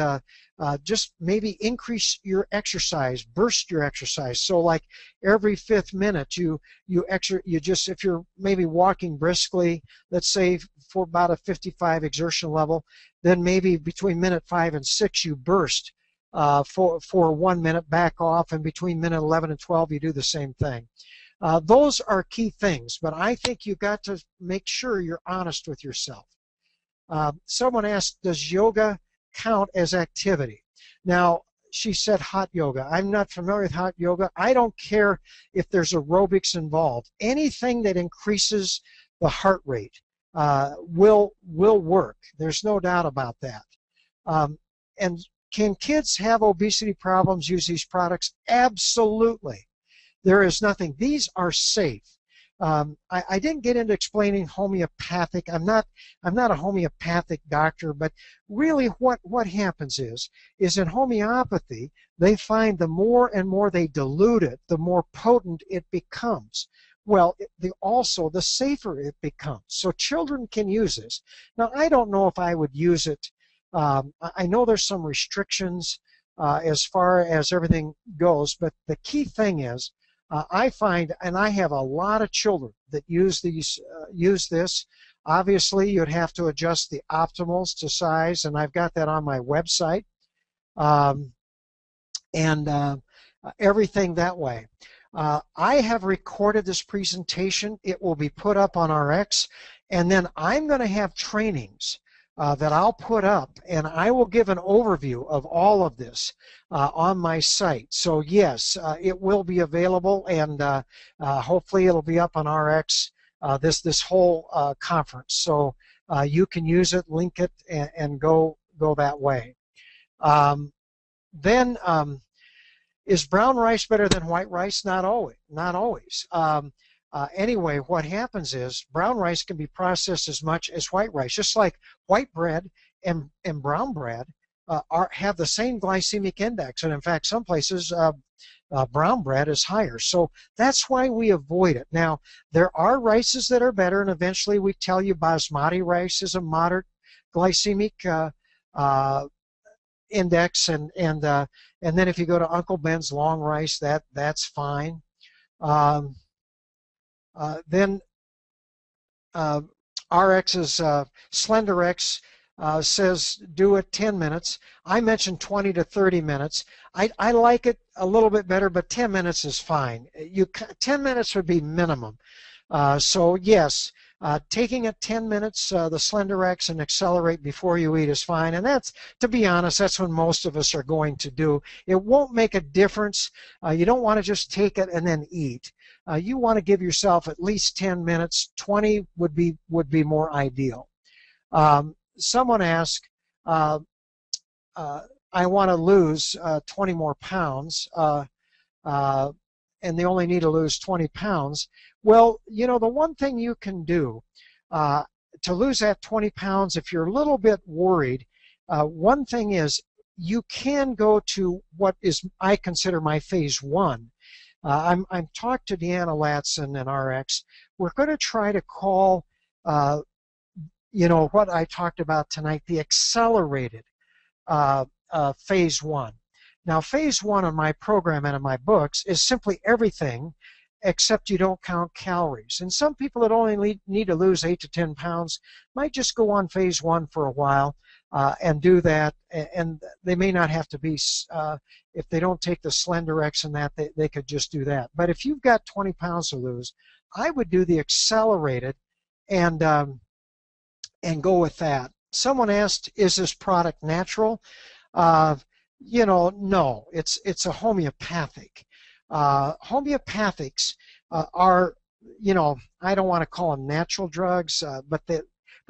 just maybe increase your exercise, burst your exercise. So like every 5th minute, if you're maybe walking briskly, let's say for about a 55 exertion level, then maybe between minute 5 and 6 you burst for 1 minute, back off, and between minute 11 and 12 you do the same thing. Those are key things, but I think you've got to make sure you're honest with yourself. Someone asked, does yoga count as activity? Now, she said hot yoga. I'm not familiar with hot yoga. I don't care if there's aerobics involved. Anything that increases the heart rate will work. There's no doubt about that. And can kids have obesity problems use these products? Absolutely. There is nothing. These are safe. I didn't get into explaining homeopathic. I'm not a homeopathic doctor, but really what happens is in homeopathy, they find the more and more they dilute it, the more potent it becomes. Well, also the safer it becomes. So children can use this. Now, I don't know if I would use it. I know there's some restrictions as far as everything goes, but the key thing is, I find, and I have a lot of children that use this. Obviously, you'd have to adjust the optimals to size, and I've got that on my website, and everything that way. I have recorded this presentation. It will be put up on RX, and then I'm going to have trainings that I'll put up, and I will give an overview of all of this on my site. So yes, it will be available, and hopefully it'll be up on RX this whole conference. So you can use it, link it, and go that way. Then is brown rice better than white rice? Not always. Not always. Anyway, what happens is brown rice can be processed as much as white rice, just like white bread and brown bread have the same glycemic index, and in fact, some places brown bread is higher. So that's why we avoid it. Now, there are rices that are better, and eventually we tell you basmati rice is a moderate glycemic index, and then if you go to Uncle Ben's long rice, that's fine. Then RX's Slenderiix says do it 10 minutes. I mentioned 20 to 30 minutes. I like it a little bit better, but 10 minutes is fine. 10 minutes would be minimum. So yes, taking it 10 minutes, the Slenderiix and Accelerate before you eat is fine. And that's, to be honest, that's what most of us are going to do. It won't make a difference. You don't want to just take it and then eat. You want to give yourself at least 10 minutes. 20 would be more ideal. Someone asked, I want to lose 20 more pounds, and they only need to lose 20 pounds. Well, you know, the one thing you can do to lose that 20 pounds, if you're a little bit worried, one thing is you can go to what is, I consider, my phase 1. I'm talked to Deanna Latson and RX. We're going to try to call, you know, what I talked about tonight, the accelerated phase 1. Now, phase 1 of my program and in my books is simply everything except you don't count calories. And some people that only need to lose 8 to 10 pounds might just go on phase 1 for a while and do that. And they may not have to be, if they don't take the Slenderiix and that, they could just do that. But if you've got 20 pounds to lose, I would do the accelerated and go with that. Someone asked, is this product natural? You know, no, it's a homeopathic. Homeopathics are, you know, I don't want to call them natural drugs, but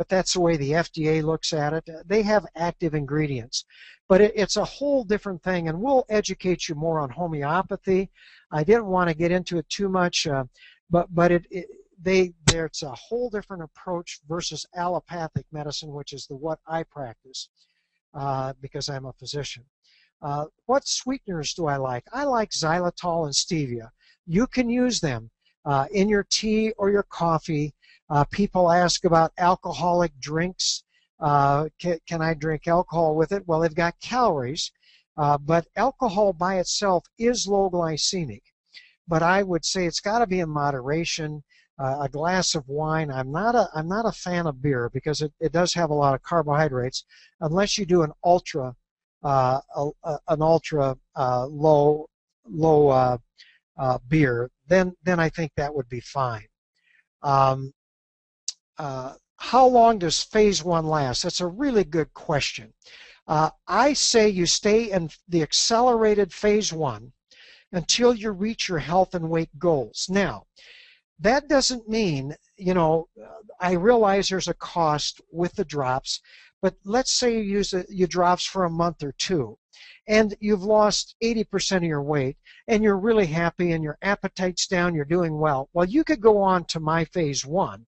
that's the way the FDA looks at it. They have active ingredients, but it's a whole different thing, and we'll educate you more on homeopathy. I didn't want to get into it too much, but it's a whole different approach versus allopathic medicine, which is what I practice because I'm a physician. What sweeteners do I like? I like xylitol and stevia. You can use them in your tea or your coffee. People ask about alcoholic drinks. Can I drink alcohol with it? Well, they've got calories, but alcohol by itself is low glycemic. But I would say it's got to be in moderation. A glass of wine. I'm not a fan of beer because it does have a lot of carbohydrates, unless you do an ultra low beer. Then I think that would be fine. How long does phase 1 last? That's a really good question. I say you stay in the accelerated phase 1 until you reach your health and weight goals. Now, that doesn't mean, you know, I realize there's a cost with the drops, But let's say you use your drops for a month or two, and you've lost 80% of your weight, and you're really happy, and your appetite's down, you're doing well. Well, you could go on to my phase 1,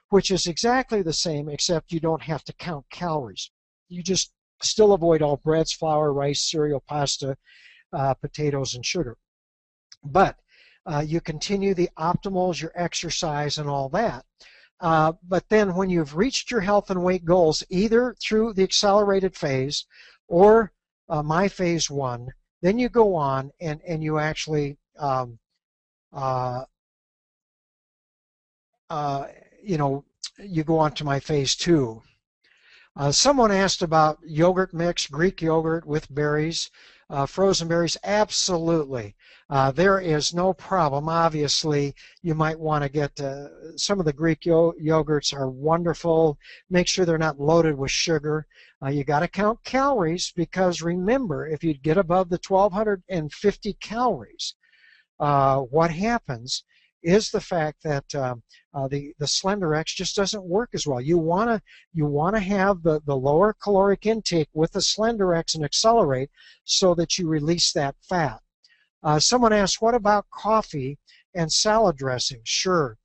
which is exactly the same, except you don't have to count calories. You just still avoid all breads, flour, rice, cereal, pasta, potatoes, and sugar. But you continue the optimals, your exercise, and all that. But then when you've reached your health and weight goals, either through the accelerated phase or my phase 1, then you go on and you actually, you know, you go on to my phase 2. Someone asked about yogurt mix, Greek yogurt with berries, frozen berries. Absolutely. There is no problem. Obviously, you might want to get some of the Greek yogurts are wonderful. Make sure they're not loaded with sugar. You got to count calories, because remember, if you get above the 1,250 calories, what happens is the fact that the Slenderiix just doesn't work as well. You want to have the lower caloric intake with the Slenderiix and Xcele so that you release that fat. Someone asked, what about coffee and salad dressing? Sure,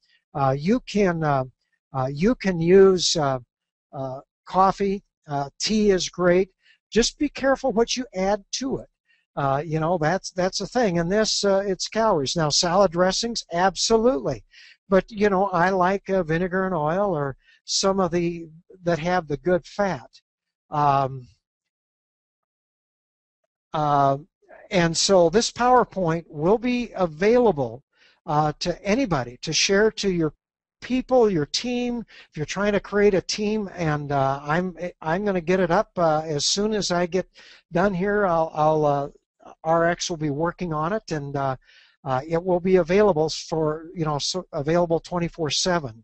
you can use coffee. Tea is great. Just be careful what you add to it. You know, that's a thing. And this, it's calories. Now, salad dressings, absolutely. But, you know, I like vinegar and oil, or some of the that have the good fat. And so this PowerPoint will be available to anybody to share to your people, your team, if you're trying to create a team. And I'm going to get it up as soon as I get done here. RX will be working on it, and it will be available for, you know, available 24/7.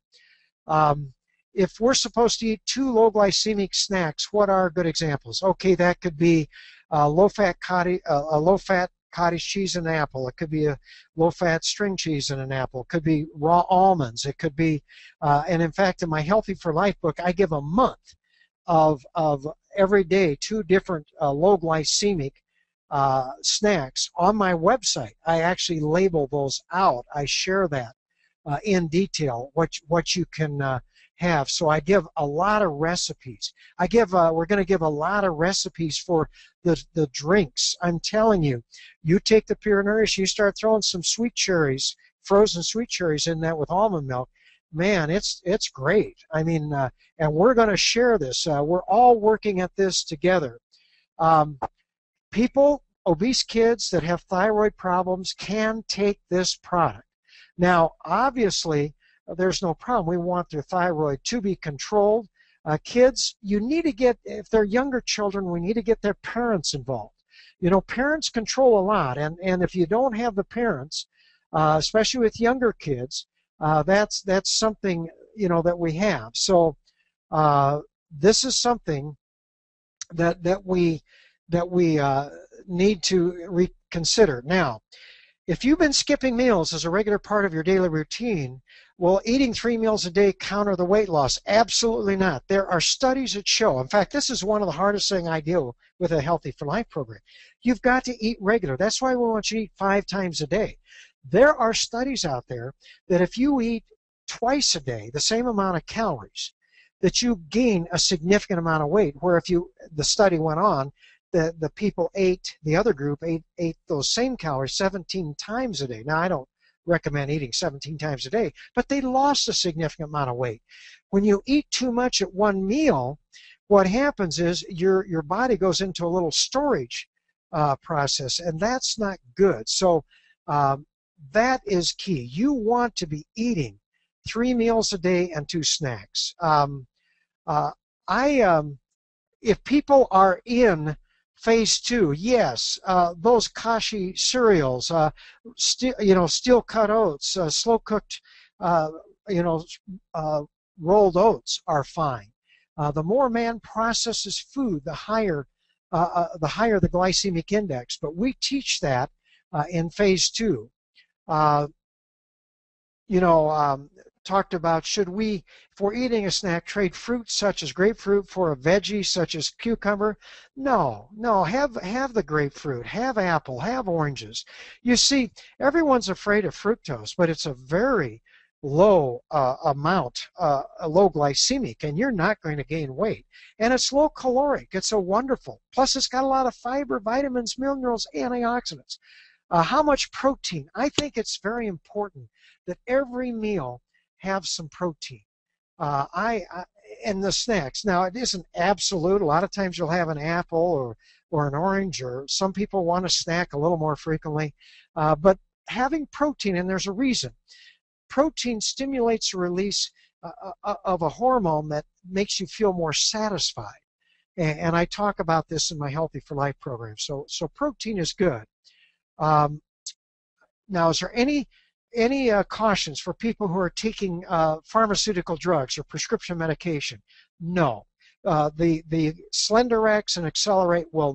If we're supposed to eat 2 low glycemic snacks, what are good examples? Okay, that could be a low-fat cottage cheese and an apple. It could be a low-fat string cheese and an apple. It could be raw almonds. It could be, and in fact, in my Healthy for Life book, I give a month of every day 2 different low glycemic snacks on my website. I actually label those out. I share that in detail, what you can have. So I give a lot of recipes. We're going to give a lot of recipes for the drinks. I'm telling you, you take the Pure Nourish, you start throwing some sweet cherries, frozen sweet cherries in that with almond milk. Man, it's great. I mean, and we're going to share this. We're all working at this together. People, obese kids that have thyroid problems can take this product. Now, obviously, there's no problem. We want their thyroid to be controlled. Kids, you need to get, if they're younger children, we need to get their parents involved. You know, parents control a lot, and if you don't have the parents, especially with younger kids, that's something, you know, that we have. So this is something that we need to reconsider. Now, if you've been skipping meals as a regular part of your daily routine, will eating 3 meals a day counter the weight loss? Absolutely not. There are studies that show, in fact, this is one of the hardest things I do with a Healthy for Life program. You've got to eat regular. That's why we want you to eat 5 times a day. There are studies out there that if you eat twice a day, the same amount of calories, that you gain a significant amount of weight, where if the study went on, the people the other group ate those same calories 17 times a day. Now, I don't recommend eating 17 times a day, but they lost a significant amount of weight. When you eat too much at one meal, what happens is your body goes into a little storage process, and that's not good. So that is key. You want to be eating 3 meals a day and 2 snacks. If people are in phase 2, yes, those kashi cereals, steel cut oats, slow cooked, rolled oats are fine. The more man processes food, the higher the glycemic index. But we teach that in phase 2. talked about, should we, if we're eating a snack, trade fruit such as grapefruit for a veggie such as cucumber? No, no, have the grapefruit, have apple, have oranges. You see, everyone's afraid of fructose, but it's a very low amount, low glycemic, and you're not going to gain weight. And it's low caloric. It's a wonderful. Plus, it's got a lot of fiber, vitamins, minerals, antioxidants. How much protein? I think it's very important that every meal have some protein. And the snacks. Now, it isn't absolute. A lot of times you'll have an apple or an orange, or some people want to snack a little more frequently. But having protein, and there's a reason. Protein stimulates the release of a hormone that makes you feel more satisfied. And I talk about this in my Healthy for Life program. So protein is good. Now, is there any cautions for people who are taking pharmaceutical drugs or prescription medication? No. The Slenderiix and Xcele will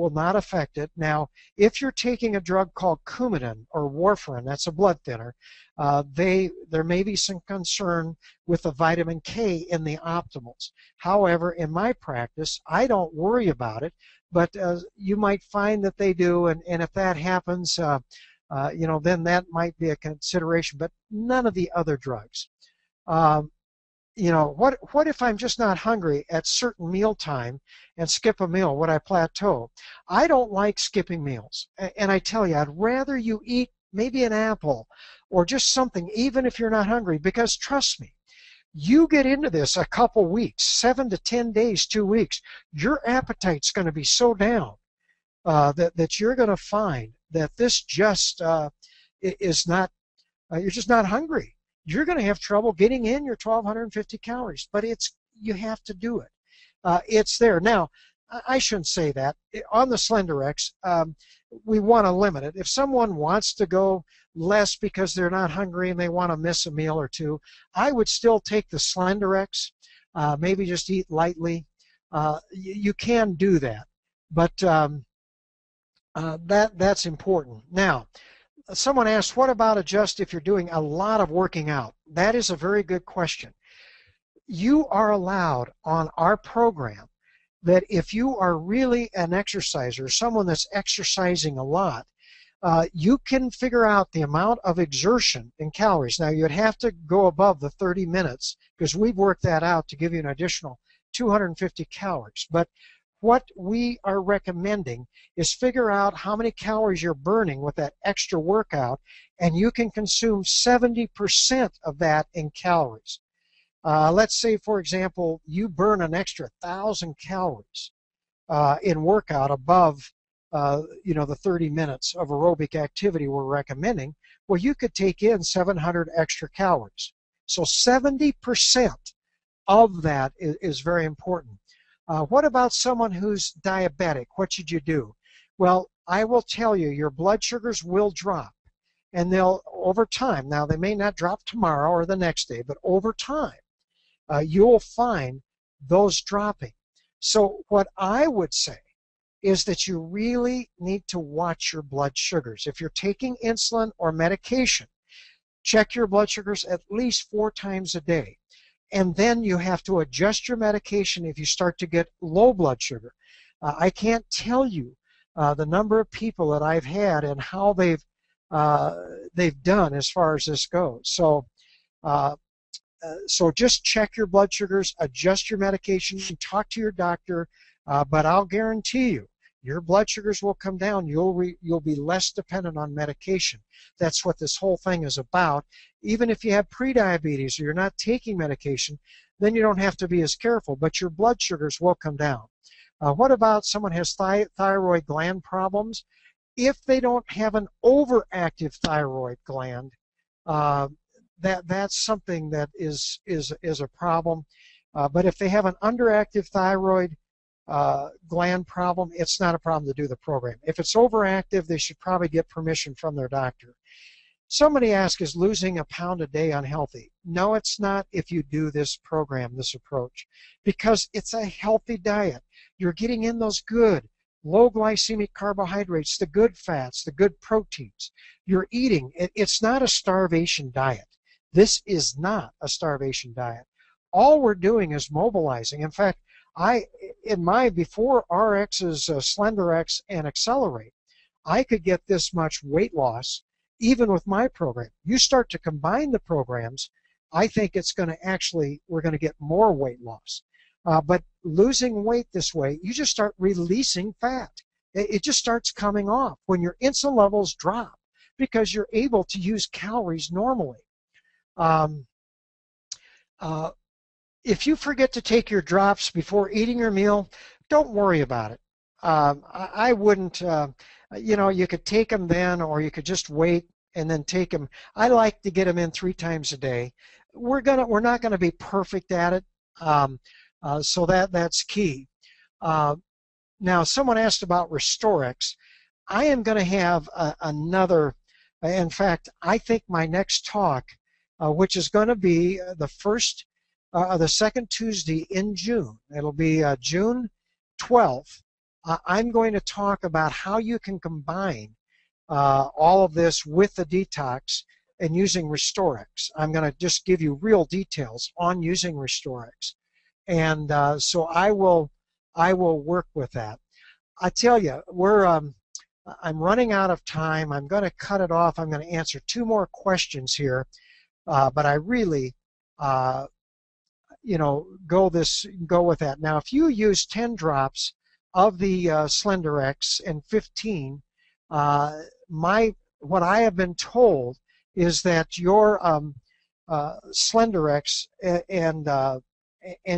not affect it. Now, if you're taking a drug called Coumadin or warfarin, that's a blood thinner, there may be some concern with the vitamin K in the optimals. However, in my practice, I don't worry about it, but you might find that they do, and if that happens, then that might be a consideration, but none of the other drugs. What if I'm just not hungry at certain meal time and skip a meal? Would I plateau? I don't like skipping meals. And I tell you, I'd rather you eat maybe an apple or just something, even if you're not hungry, because trust me, you get into this a couple weeks, 7 to 10 days, 2 weeks, your appetite's going to be so down that you're going to find that this just is not, you're just not hungry. You're going to have trouble getting in your 1,250 calories, but you have to do it. It's there. Now, I shouldn't say that. On the Slenderiix, we want to limit it. If someone wants to go less because they're not hungry and they want to miss a meal or two, I would still take the Slenderiix, maybe just eat lightly. You can do that, but that's important. Now, someone asked, what about adjust if you're doing a lot of working out? That is a very good question. You are allowed on our program that if you are really an exerciser, someone that's exercising a lot, you can figure out the amount of exertion in calories. Now, you'd have to go above the 30 minutes because we've worked that out to give you an additional 250 calories. But what we are recommending is figure out how many calories you're burning with that extra workout, and you can consume 70% of that in calories. Let's say, for example, you burn an extra 1,000 calories in workout above the 30 minutes of aerobic activity we're recommending. Well, you could take in 700 extra calories. So 70% of that is very important. What about someone who's diabetic? What should you do? Well, I will tell you, your blood sugars will drop, and they'll, over time, now they may not drop tomorrow or the next day, but over time, you'll find those dropping. So what I would say is that you really need to watch your blood sugars. If you're taking insulin or medication, check your blood sugars at least 4 times a day. And then you have to adjust your medication if you start to get low blood sugar. I can't tell you the number of people that I've had and how they've done as far as this goes. So just check your blood sugars, adjust your medication, talk to your doctor, but I'll guarantee you, your blood sugars will come down. You'll be less dependent on medication. That's what this whole thing is about. Even if you have prediabetes or you're not taking medication, then you don't have to be as careful, but your blood sugars will come down. What about someone who has thyroid gland problems? If they don't have an overactive thyroid gland, that's something that is a problem. But if they have an underactive thyroid gland problem, it's not a problem to do the program. If it's overactive, they should probably get permission from their doctor. Somebody asked, is losing a pound a day unhealthy? No, it's not if you do this program, this approach, because it's a healthy diet. You're getting in those good, low glycemic carbohydrates, the good fats, the good proteins. You're eating. It's not a starvation diet. This is not a starvation diet. All we're doing is mobilizing. In fact, before RX's Slenderiix and Xcele, I could get this much weight loss even with my program. You start to combine the programs, I think we're going to get more weight loss. But losing weight this way, you just start releasing fat. It just starts coming off when your insulin levels drop because you're able to use calories normally. If you forget to take your drops before eating your meal, don't worry about it. I wouldn't, you could take them then, or you could just wait and then take them. I like to get them in 3 times a day. We're not gonna be perfect at it, so that's key. Now, someone asked about Strand. I am going to have another. In fact, I think my next talk, which is going to be the second Tuesday in June. It'll be June 12th. I'm going to talk about how you can combine all of this with the detox and using Strand. I'm going to just give you real details on using Strand, and so I will work with that. I tell you, I'm running out of time. I'm going to cut it off. I'm going to answer 2 more questions here, but I really, go with that. Now, if you use 10 drops of the Slenderiix and 15, what I have been told is that your Slenderiix and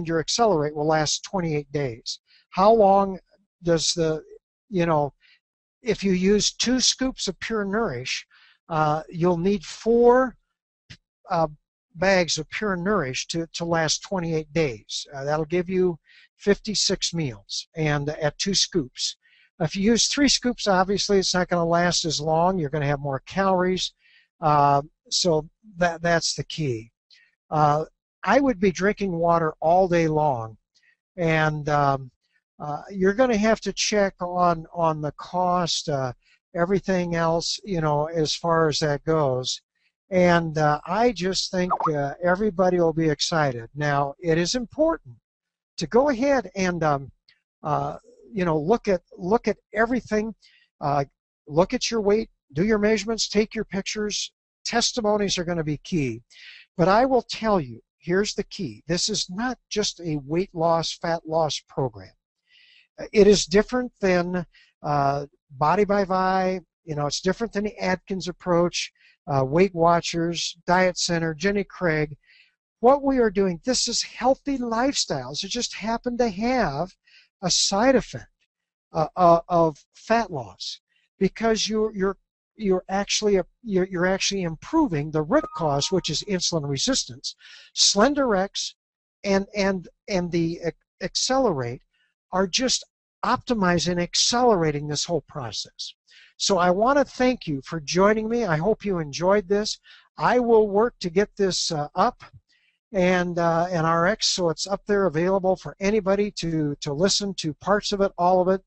your Xcele will last 28 days. How long does if you use 2 scoops of Pure Nourish, you'll need 4 bags of Pure Nourish to last 28 days. That'll give you 56 meals, and at 2 scoops. If you use 3 scoops, obviously it's not going to last as long. You're going to have more calories, so that's the key. I would be drinking water all day long, and you're going to have to check on the cost, everything else, as far as that goes. And I just think everybody will be excited. Now, it is important to go ahead and look at everything, look at your weight, do your measurements, take your pictures. Testimonies are going to be key. But I will tell you, here's the key. This is not just a weight loss, fat loss program. It is different than Body by Vi. It's different than the Atkins approach, Weight Watchers, Diet Center, Jenny Craig. What we are doing, this is healthy lifestyles. It just happen to have a side effect of fat loss because you're actually improving the root cause, which is insulin resistance. Slenderiix and the Xcele are just optimizing, accelerating this whole process. So I want to thank you for joining me. I hope you enjoyed this. I will work to get this up and RX, so it's up there available for anybody to listen to parts of it, all of it.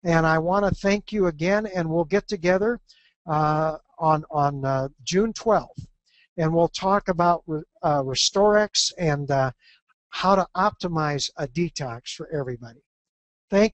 And I want to thank you again, and we'll get together on June 12th, and we'll talk about Strand and how to optimize a detox for everybody. Thank